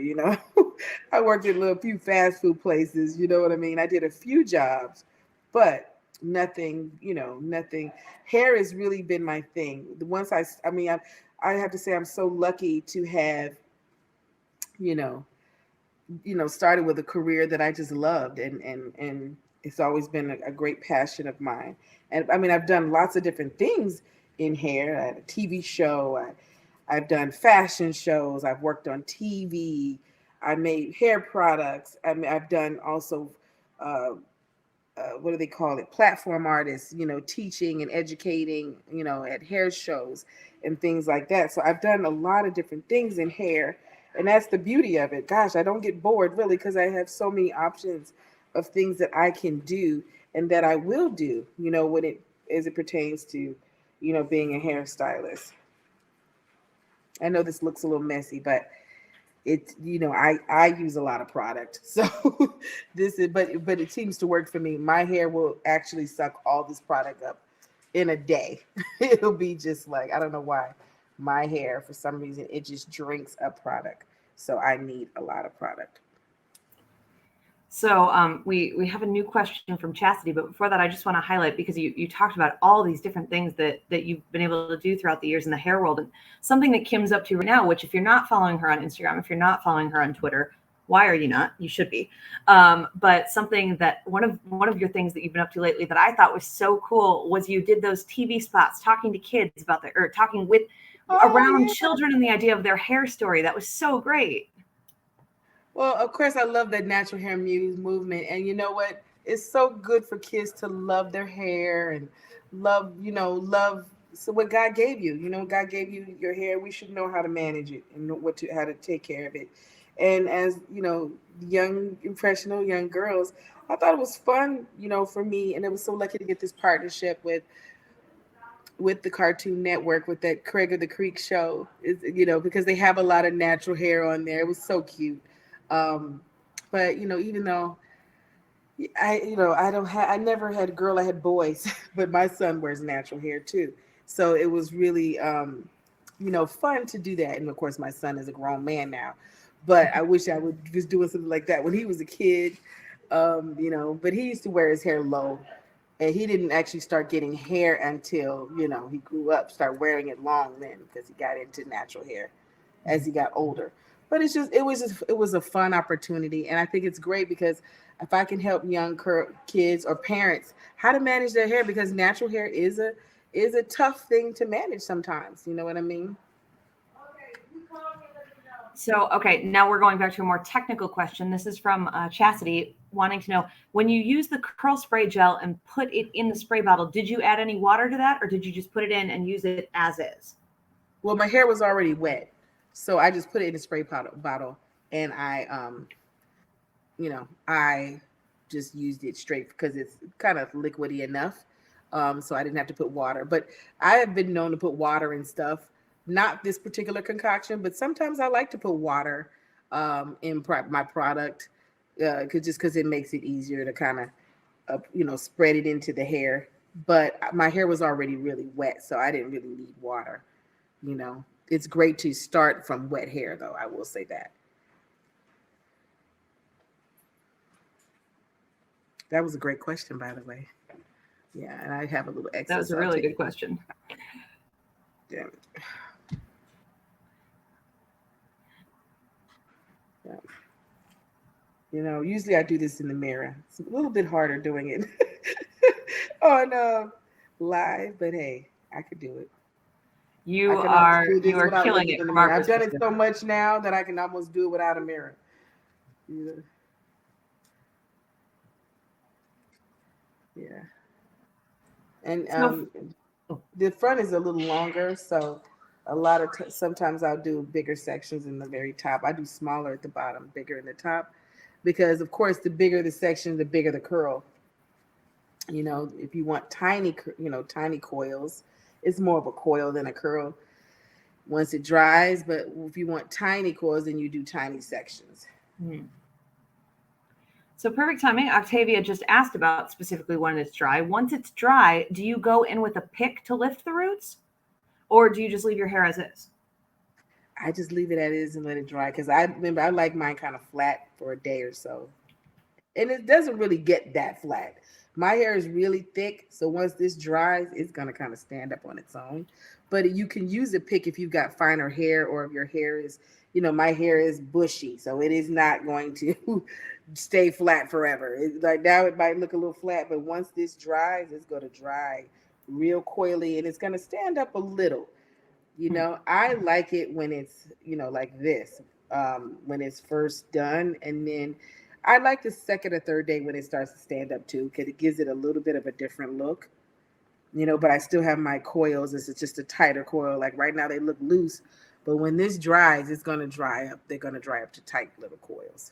Speaker 2: I worked at a few fast food places, you know what I mean? I did a few jobs, but nothing. Hair has really been my thing. I have to say I'm so lucky to have, started with a career that I just loved, and it's always been a great passion of mine. And I mean, I've done lots of different things in hair. I had a TV show. I've done fashion shows. I've worked on TV. I made hair products. I mean, I've done also, what do they call it? Platform artists, teaching and educating, at hair shows and things like that. So I've done a lot of different things in hair, and that's the beauty of it. Gosh, I don't get bored really, because I have so many options of things that I can do and that I will do, as it pertains to, being a hairstylist. I know this looks a little messy, but it's, I use a lot of product. So but it seems to work for me. My hair will actually suck all this product up in a day. It'll be just like, I don't know why. My hair, for some reason, it just drinks up product. So I need a lot of product.
Speaker 1: So we have a new question from Chastity, but before that, I just want to highlight, because you talked about all these different things that you've been able to do throughout the years in the hair world, and something that Kim's up to right now, which if you're not following her on Instagram, if you're not following her on Twitter, why are you not? You should be. But something that one of your things that you've been up to lately that I thought was so cool was you did those TV spots talking to kids about or talking with around children and the idea of their hair story. That was so great.
Speaker 2: Well, of course, I love that natural hair movement. And you know what? It's so good for kids to love their hair and love. So what God gave you, God gave you your hair. We should know how to manage it and know how to take care of it. And as young, impressionable young girls, I thought it was fun, for me. And I was so lucky to get this partnership with the Cartoon Network, with that Craig of the Creek show, because they have a lot of natural hair on there. It was so cute. But even though I never had a girl, I had boys, but my son wears natural hair too. So it was really, fun to do that. And of course, my son is a grown man now, but I wish I was doing something like that when he was a kid. But he used to wear his hair low, and he didn't actually start getting hair until, he grew up, start wearing it long then, because he got into natural hair as he got older. But it was a fun opportunity. And I think it's great because if I can help young kids or parents how to manage their hair, because natural hair is a tough thing to manage sometimes. You know what I mean?
Speaker 1: So, okay, now we're going back to a more technical question. This is from Chastity, wanting to know, when you use the curl spray gel and put it in the spray bottle, did you add any water to that, or did you just put it in and use it as is?
Speaker 2: Well, my hair was already wet, so I just put it in a spray bottle, and I just used it straight because it's kind of liquidy enough. So I didn't have to put water. But I have been known to put water in stuff, not this particular concoction, but sometimes I like to put water in my product, because it makes it easier to kind of, spread it into the hair. But my hair was already really wet, so I didn't really need water. It's great to start from wet hair, though. I will say that. That was a great question, by the way. Yeah, and I have a little excess.
Speaker 1: That was a really good question.
Speaker 2: Damn it. Yeah. Usually I do this in the mirror. It's a little bit harder doing it on live, but hey, I could do it.
Speaker 1: You are killing it.
Speaker 2: I've done it so much now that I can almost do it without a mirror. Yeah. And the front is a little longer, so a lot of sometimes I'll do bigger sections in the very top. I do smaller at the bottom, bigger in the top, because of course the bigger the section, the bigger the curl. If you want tiny coils, it's more of a coil than a curl once it dries. But if you want tiny coils, then you do tiny sections.
Speaker 1: So perfect timing. Octavia just asked about specifically when it's dry. Once it's dry, do you go in with a pick to lift the roots, or do you just leave your hair as is?
Speaker 2: I just leave it as is and let it dry, because I like mine kind of flat for a day or so. And it doesn't really get that flat. My hair is really thick, so once this dries, it's going to kind of stand up on its own. But you can use a pick if you've got finer hair, or if your hair is, my hair is bushy, so it is not going to stay flat forever. Like now it might look a little flat, but once this dries, it's going to dry real coily, and it's going to stand up a little. I like it when it's, like this, when it's first done. And then I like the second or third day when it starts to stand up too, because it gives it a little bit of a different look, but I still have my coils. This is just a tighter coil. Like right now they look loose, but when this dries, it's going to dry up. They're going to dry up to tight little coils.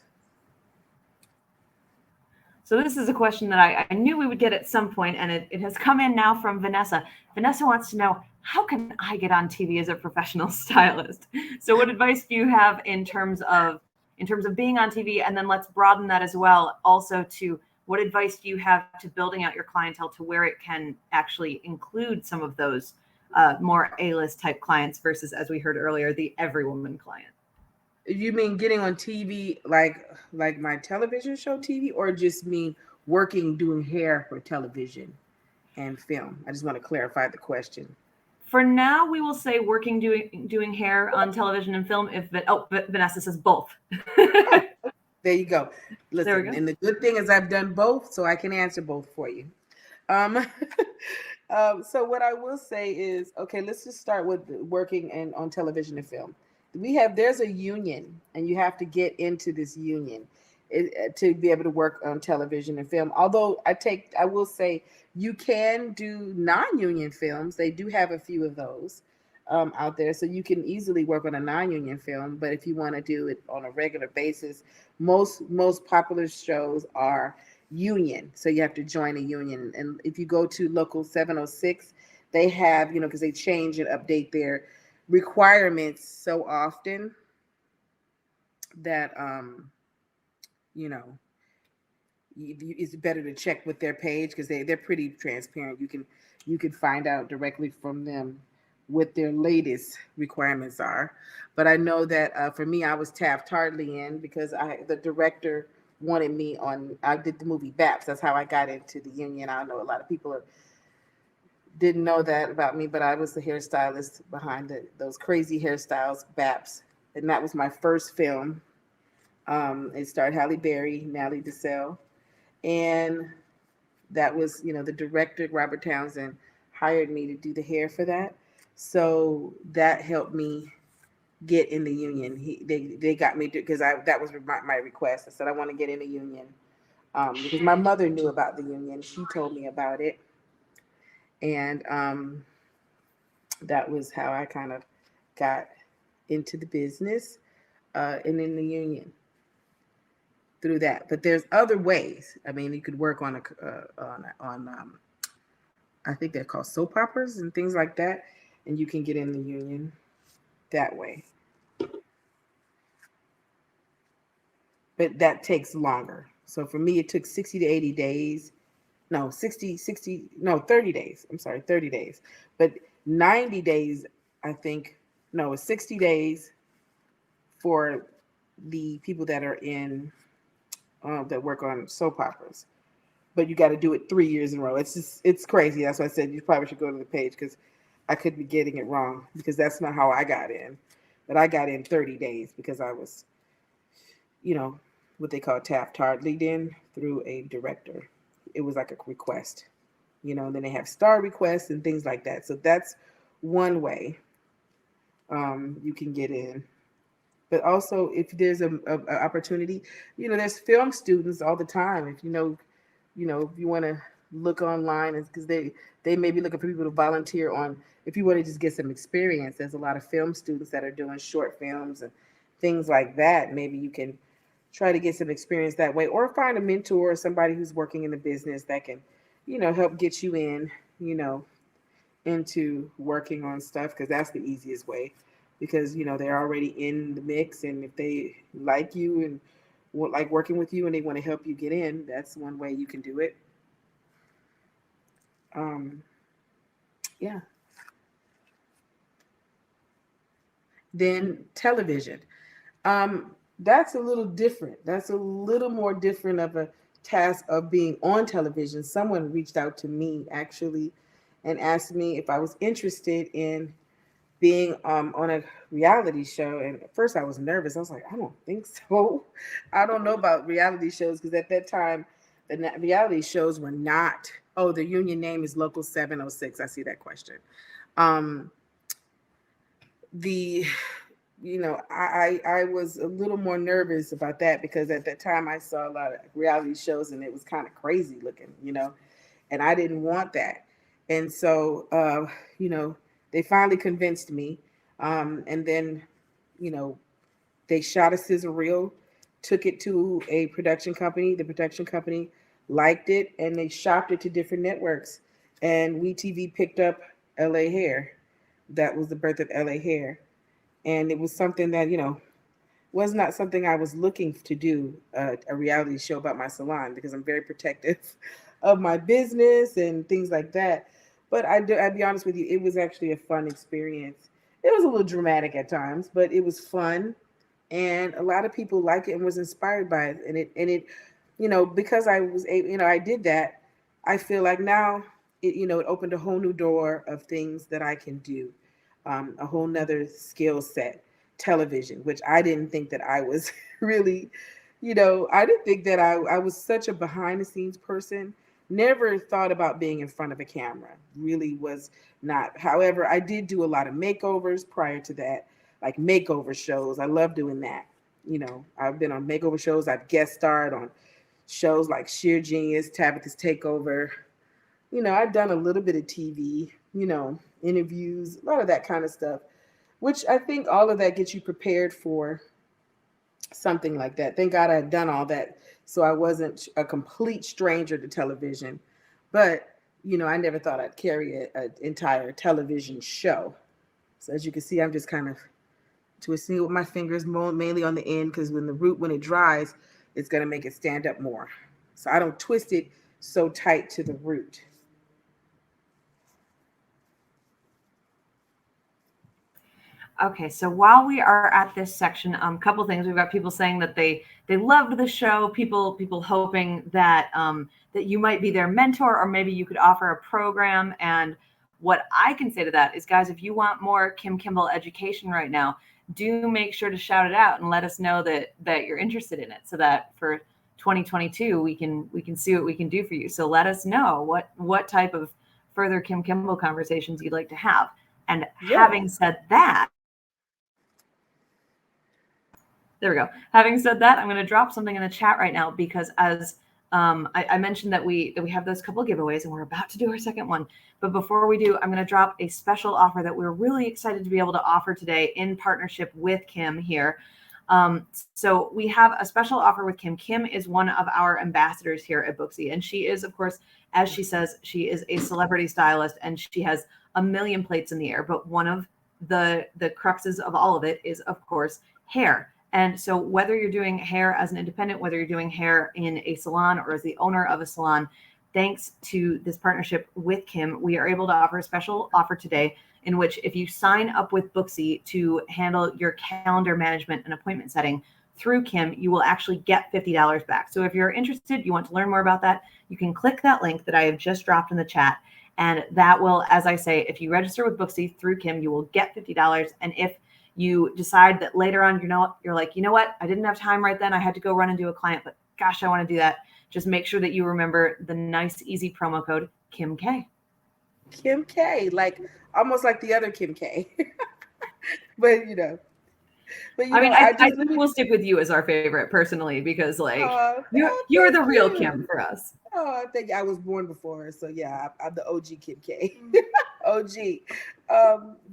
Speaker 1: So this is a question that I knew we would get at some point, and it has come in now from Vanessa. Vanessa wants to know, how can I get on TV as a professional stylist? So what advice do you have in terms of being on TV? And then let's broaden that as well. Also to what advice do you have to building out your clientele to where it can actually include some of those more A-list type clients versus, as we heard earlier, the every woman client?
Speaker 2: You mean getting on TV, like my television show TV, or just me working doing hair for television and film? I just want to clarify the question.
Speaker 1: For now, we will say working doing hair on television and film. But Vanessa says both.
Speaker 2: Oh, there you go.
Speaker 1: There we
Speaker 2: Listen,
Speaker 1: go.
Speaker 2: and the good thing is I've done both, so I can answer both for you. Um, so what I will say is, okay, let's just start with working on television and film. There's a union, and you have to get into this union to be able to work on television and film. Although I will say you can do non-union films. They do have a few of those out there, so you can easily work on a non-union film. But if you want to do it on a regular basis, most popular shows are union, so you have to join a union. And if you go to local 706, they have, because they change and update their requirements so often that you know it's better to check with their page, because they're pretty transparent. You can find out directly from them what their latest requirements are. But I know that for me, I was Taft-Hartley in because the director wanted me on. I did the movie BAPS. That's how I got into the union. I know a lot of people didn't know that about me, but I was the hairstylist behind those crazy hairstyles, BAPS, and that was my first film. It starred Halle Berry, Natalie Desselle, and that was, the director, Robert Townsend, hired me to do the hair for that. So that helped me get in the union. They got me because that was my request. I said I want to get in the union because my mother knew about the union. She told me about it, and that was how I kind of got into the business and in the union through that. But there's other ways. I mean, you could work on I think they're called soap operas and things like that, and you can get in the union that way. But that takes longer. So for me, it took 60 to 80 days. No, 30 days. I'm sorry, 30 days. But 90 days, I think, no, it's 60 days for the people that are that work on soap operas. But you got to do it 3 years in a row. It's crazy. That's why I said you probably should go to the page, because I could be getting it wrong, because that's not how I got in. But I got in 30 days because I was, what they call Taft-Hartley in through a director. It was like a request, and then they have star requests and things like that. So that's one way you can get in. But also, if there's a opportunity, there's film students all the time. If if you want to look online, it's because they may be looking for people to volunteer on. If you want to just get some experience, there's a lot of film students that are doing short films and things like that. Maybe you can try to get some experience that way, or find a mentor or somebody who's working in the business that can, help get you in, into working on stuff, because that's the easiest way, because, they're already in the mix. And if they like you and like working with you and they want to help you get in, that's one way you can do it. Yeah. Then television. That's a little different. That's a little more different of a task of being on television. Someone reached out to me actually and asked me if I was interested in being on a reality show. And at first I was nervous. I was like, I don't think so. I don't know about reality shows, because at that time, the reality shows were not. Oh, the union name is Local 706. I see that question. Um, the I was a little more nervous about that, because at that time I saw a lot of reality shows and it was kind of crazy looking, and I didn't want that. And so, they finally convinced me. And then, they shot a sizzle reel, took it to a production company. The production company liked it, and they shopped it to different networks. And WeTV picked up LA Hair. that was the birth of LA Hair. And it was something that, was not something I was looking to do, a reality show about my salon, because I'm very protective of my business and things like that. But I'd be honest with you, it was actually a fun experience. It was a little dramatic at times, but it was fun, and a lot of people liked it and was inspired by it. And it, because I was able, I did that. I feel like now it opened a whole new door of things that I can do, a whole nother skill set, television, which I didn't think that I was really, I didn't think that I was such a behind the scenes person. Never thought about being in front of a camera. Really was not. However, I did do a lot of makeovers prior to that, like makeover shows. I love doing that. I've been on makeover shows. I've guest starred on shows like Sheer Genius, Tabitha's Takeover. I've done a little bit of TV, interviews, a lot of that kind of stuff, which I think all of that gets you prepared for something like that. Thank God I had done all that, so I wasn't a complete stranger to television. But, I never thought I'd carry an entire television show. So as you can see, I'm just kind of twisting it with my fingers, mainly on the end, because when it dries, it's going to make it stand up more. So I don't twist it so tight to the root.
Speaker 1: Okay, so while we are at this section, a couple things. We've got people saying that they loved the show. People hoping that that you might be their mentor, or maybe you could offer a program. And what I can say to that is, guys, if you want more Kim Kimble education right now, do make sure to shout it out and let us know that you're interested in it, so that for 2022 we can see what we can do for you. So let us know what type of further Kim Kimble conversations you'd like to have. And having said that, there we go. Having said that, I'm going to drop something in the chat right now, because as I mentioned that we have those couple giveaways, and we're about to do our second one. But before we do, I'm going to drop a special offer that we're really excited to be able to offer today in partnership with Kim here. So we have a special offer with Kim. Kim is one of our ambassadors here at Booksy, and she is, of course, as she says, she is a celebrity stylist, and she has a million plates in the air. But one of the cruxes of all of it is, of course, hair. And so whether you're doing hair as an independent, whether you're doing hair in a salon or as the owner of a salon, thanks to this partnership with Kim, we are able to offer a special offer today, in which if you sign up with Booksy to handle your calendar management and appointment setting through Kim, you will actually get $50 back. So if you're interested, you want to learn more about that, you can click that link that I have just dropped in the chat. And that will, as I say, if you register with Booksy through Kim, you will get $50. And if you decide that later on, you're like, you know what, I didn't have time right then, I had to go run and do a client, but gosh, I want to do that, just make sure that you remember the nice, easy promo code Kim K.
Speaker 2: Kim K, like almost like the other Kim K. But
Speaker 1: I mean, I think we'll stick with you as our favorite personally, because you're the real Kim for us.
Speaker 2: Oh, I think I was born before her, so yeah, I'm the OG Kim K. OG.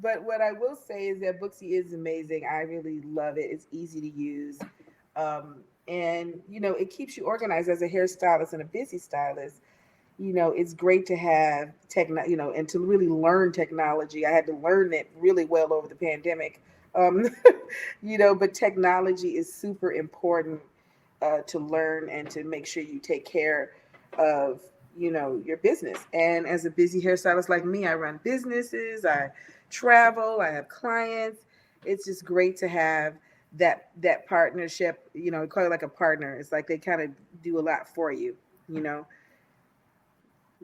Speaker 2: But what I will say is that Booksy is amazing. I really love it. It's easy to use. And it keeps you organized as a hairstylist and a busy stylist. It's great to have and to really learn technology. I had to learn it really well over the pandemic. But technology is super important to learn and to make sure you take care of your business. And as a busy hairstylist like me, I run businesses, I travel, I have clients. It's just great to have that partnership. Call it like a partner. It's like they kind of do a lot for you.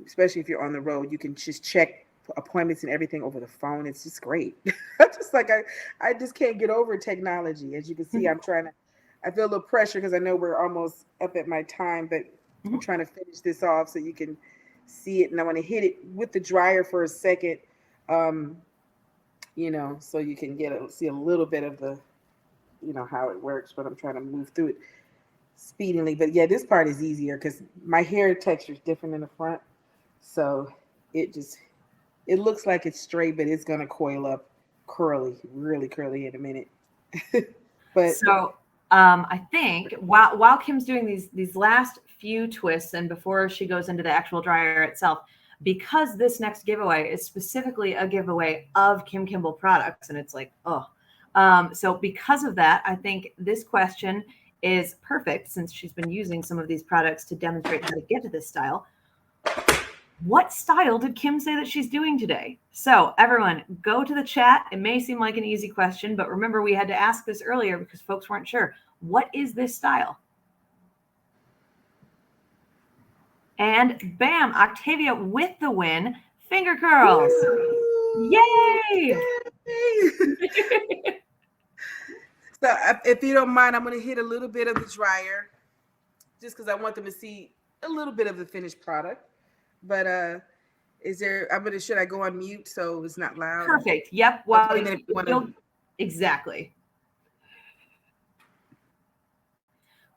Speaker 2: Especially if you're on the road, you can just check appointments and everything over the phone. It's just great. I just can't get over technology. As you can see, I feel a little pressure because I know we're almost up at my time, but I'm trying to finish this off so you can see it. And I want to hit it with the dryer for a second, so you can see a little bit of the, how it works, but I'm trying to move through it speedily. But yeah, this part is easier because my hair texture is different in the front. So it looks like it's straight, but it's going to coil up really curly in a minute. But
Speaker 1: so I think while Kim's doing these last few twists, and before she goes into the actual dryer itself, because this next giveaway is specifically a giveaway of Kim Kimble products. And it's like, oh, so because of that, I think this question is perfect since she's been using some of these products to demonstrate how to get to this style. What style did Kim say that she's doing today? So everyone, go to the chat. It may seem like an easy question, but remember we had to ask this earlier because folks weren't sure. What is this style? And bam, Octavia with the win. Finger curls.
Speaker 2: Woo!
Speaker 1: Yay!
Speaker 2: So if you don't mind, I'm going to hit a little bit of the dryer just because I want them to see a little bit of the finished product. But should I go on mute so it's not loud?
Speaker 1: Perfect. Yep. Well,
Speaker 2: okay,
Speaker 1: exactly.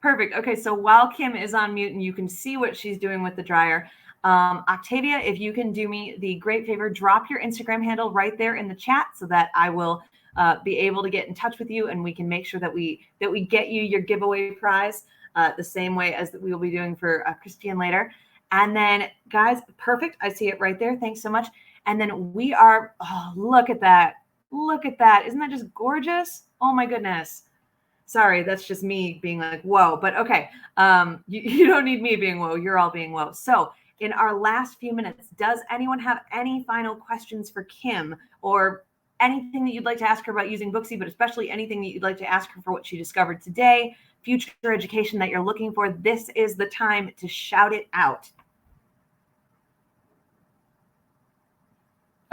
Speaker 1: Perfect. Okay, so while Kim is on mute and you can see what she's doing with the dryer, Octavia, if you can do me the great favor, drop your Instagram handle right there in the chat so that I will be able to get in touch with you and we can make sure that we get you your giveaway prize the same way as that we will be doing for Christian later. And then, guys, perfect. I see it right there. Thanks so much. And then we are, oh, look at that. Look at that. Isn't that just gorgeous? Oh, my goodness. Sorry, that's just me being like, whoa. But okay, you don't need me being whoa. You're all being whoa. So in our last few minutes, does anyone have any final questions for Kim or anything that you'd like to ask her about using Booksy, but especially anything that you'd like to ask her for what she discovered today, future education that you're looking for? This is the time to shout it out.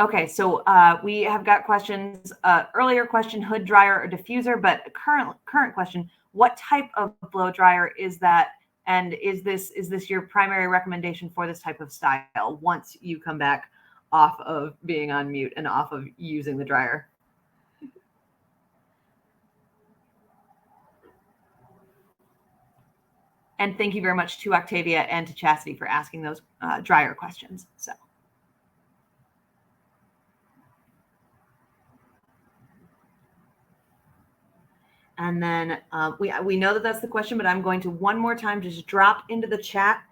Speaker 1: Okay, so we have got questions. Earlier question, hood dryer or diffuser, but current question, what type of blow dryer is that? And is this your primary recommendation for this type of style once you come back off of being on mute and off of using the dryer? And thank you very much to Octavia and to Chastity for asking those dryer questions. So. And then we know that that's the question, but I'm going to one more time just drop into the chat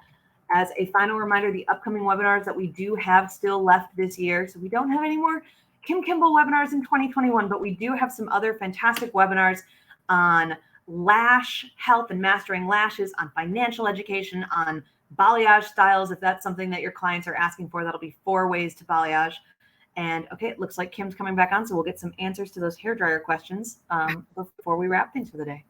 Speaker 1: as a final reminder, the upcoming webinars that we do have still left this year. So we don't have any more Kim Kimble webinars in 2021, but we do have some other fantastic webinars on lash health and mastering lashes, on financial education, on balayage styles. If that's something that your clients are asking for, that'll be 4 ways to balayage. And okay, it looks like Kim's coming back on, so we'll get some answers to those hairdryer questions before we wrap things for the day.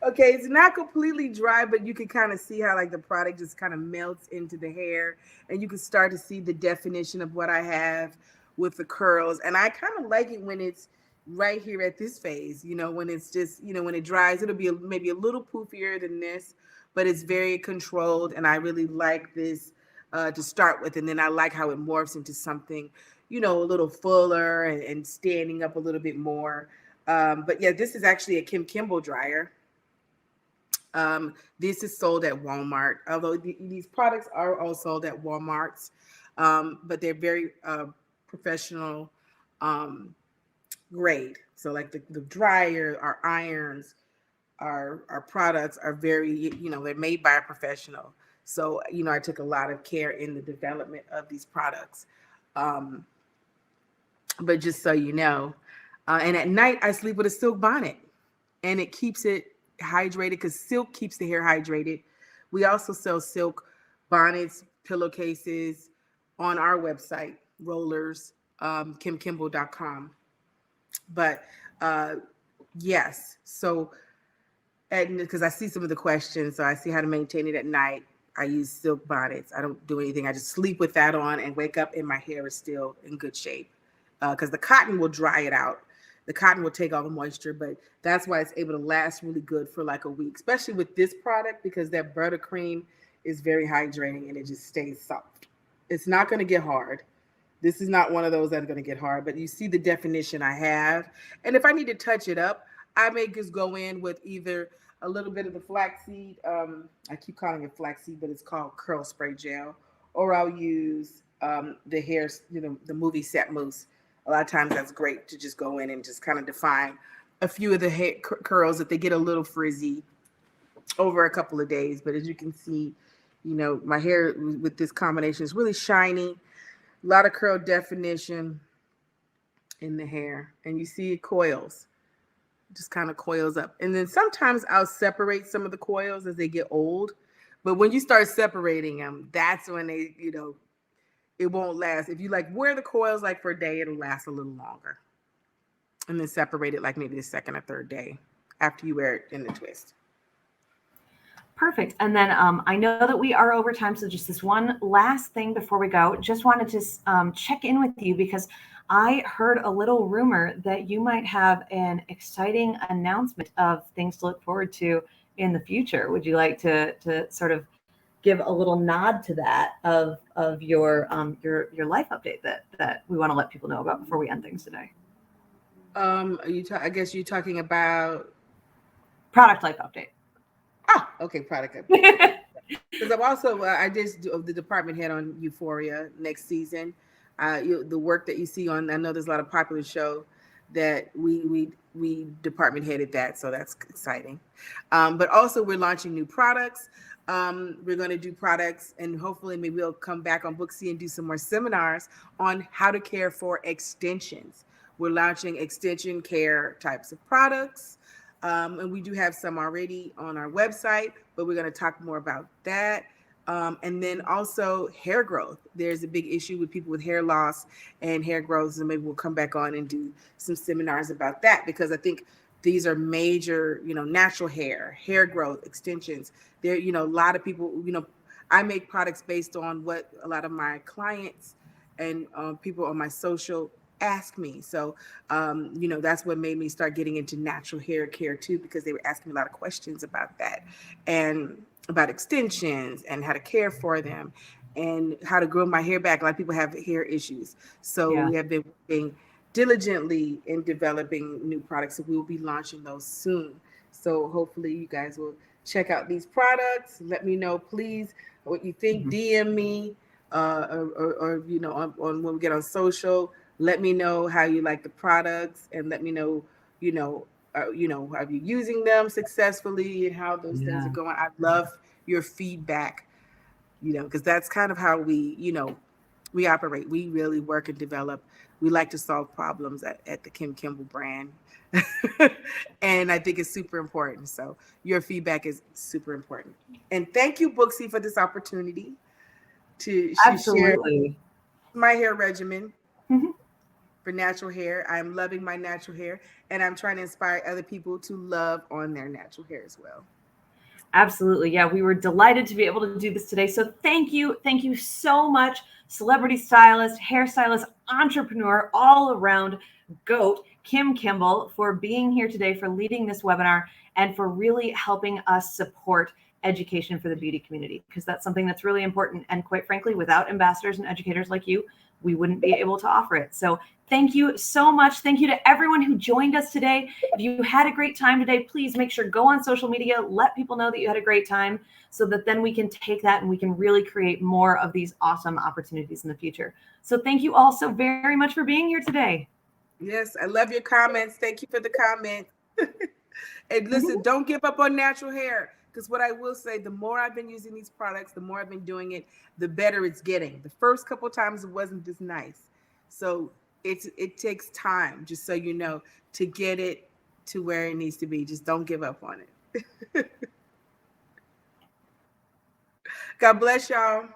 Speaker 2: Okay, it's not completely dry, but you can kind of see how like the product just kind of melts into the hair, and you can start to see the definition of what I have with the curls. And I kind of like it when it's right here at this phase, when it's just, when it dries, it'll be maybe a little poofier than this, but it's very controlled. And I really like this to start with. And then I like how it morphs into something, a little fuller and standing up a little bit more. But yeah, this is actually a Kim Kimble dryer. This is sold at Walmart, although these products are all sold at Walmart's, but they're very professional grade. So like the dryer, our irons, our products are very, they're made by a professional. So, I took a lot of care in the development of these products. But just so you know, and at night I sleep with a silk bonnet, and it keeps it hydrated because silk keeps the hair hydrated. We also sell silk bonnets, pillowcases on our website, rollers, kimkimble.com. But yes, so because I see some of the questions, so I see how to maintain it at night. I use silk bonnets. I don't do anything. I just sleep with that on and wake up and my hair is still in good shape. Because the cotton will dry it out. The cotton will take all the moisture, but that's why it's able to last really good for like a week, especially with this product, because that buttercream is very hydrating and it just stays soft. It's not going to get hard. This is not one of those that's going to get hard, but you see the definition I have. And if I need to touch it up, I may just go in with either a little bit of the flaxseed. I keep calling it flaxseed, but it's called curl spray gel. Or I'll use the hair, the movie set mousse. A lot of times that's great to just go in and just kind of define a few of the hair curls if they get a little frizzy over a couple of days. But as you can see, You know, my hair with this combination is really shiny, a lot of curl definition in the hair, and you see it coils, just kind of coils up. And then sometimes I'll separate some of the coils as they get old, but when you start separating them, that's when they, you know, it won't last. If you like wear the coils like for a day, it'll last a little longer, and then separate it like maybe the second or third day after you wear it in the twist.
Speaker 1: Perfect. And then I know that we are over time, so just this one last thing before we go. Just wanted to check in with you because I heard a little rumor that you might have an exciting announcement of things to look forward to in the future. Would you like to sort of give a little nod to that of your life update that we want to let people know about before we end things today?
Speaker 2: I guess you're talking about
Speaker 1: Product life update.
Speaker 2: Okay, product update. Because I'm also I just do the department head on Euphoria next season. The work that you see on, I know there's a lot of popular show that we department headed that, so that's exciting. But also we're launching new products. We're going to do products, and hopefully maybe we'll come back on Booksy and do some more seminars on how to care for extensions. We're launching extension care types of products. And we do have some already on our website, but we're going to talk more about that. And then also hair growth. There's a big issue with people with hair loss and hair growth. So maybe we'll come back on and do some seminars about that, because I think these are major, you know, natural hair growth, extensions. There, you know, a lot of people, you know, I make products based on what a lot of my clients and people on my social ask me. So, you know, that's what made me start getting into natural hair care too, because they were asking me a lot of questions about that and about extensions and how to care for them and how to grow my hair back. A lot of people have hair issues. So we have been working diligently in developing new products. So we will be launching those soon. So hopefully you guys will check out these products. Let me know, please, what you think. DM me or you know, on when we get on social. Let me know how you like the products, and let me know, you know, are you using them successfully and how those things are going. I love your feedback, you know, because that's kind of how we, you know, we operate. We really work and develop. We like to solve problems at the Kim Kimble brand. And I think it's super important. So your feedback is super important. And thank you, Booksy, for this opportunity to share my hair regimen. For natural hair. I'm loving my natural hair, and I'm trying to inspire other people to love on their natural hair as well.
Speaker 1: Absolutely. Yeah, we were delighted to be able to do this today. So thank you. Thank you so much, celebrity stylist, hairstylist, entrepreneur, all around GOAT, Kim Kimble, for being here today, for leading this webinar, and for really helping us support education for the beauty community, because that's something that's really important. And quite frankly, without ambassadors and educators like you, we wouldn't be able to offer it. So thank you so much. Thank you to everyone who joined us today. If you had a great time today, please make sure go on social media, let people know that you had a great time, so that then we can take that and we can really create more of these awesome opportunities in the future. So thank you all so very much for being here today.
Speaker 2: Yes, I love your comments. Thank you for the comments. And listen, don't give up on natural hair, because what I will say, the more I've been using these products, the more I've been doing it, the better it's getting. The first couple of times it wasn't this nice. So it takes time, just so you know, to get it to where it needs to be. Just don't give up on it. God bless y'all.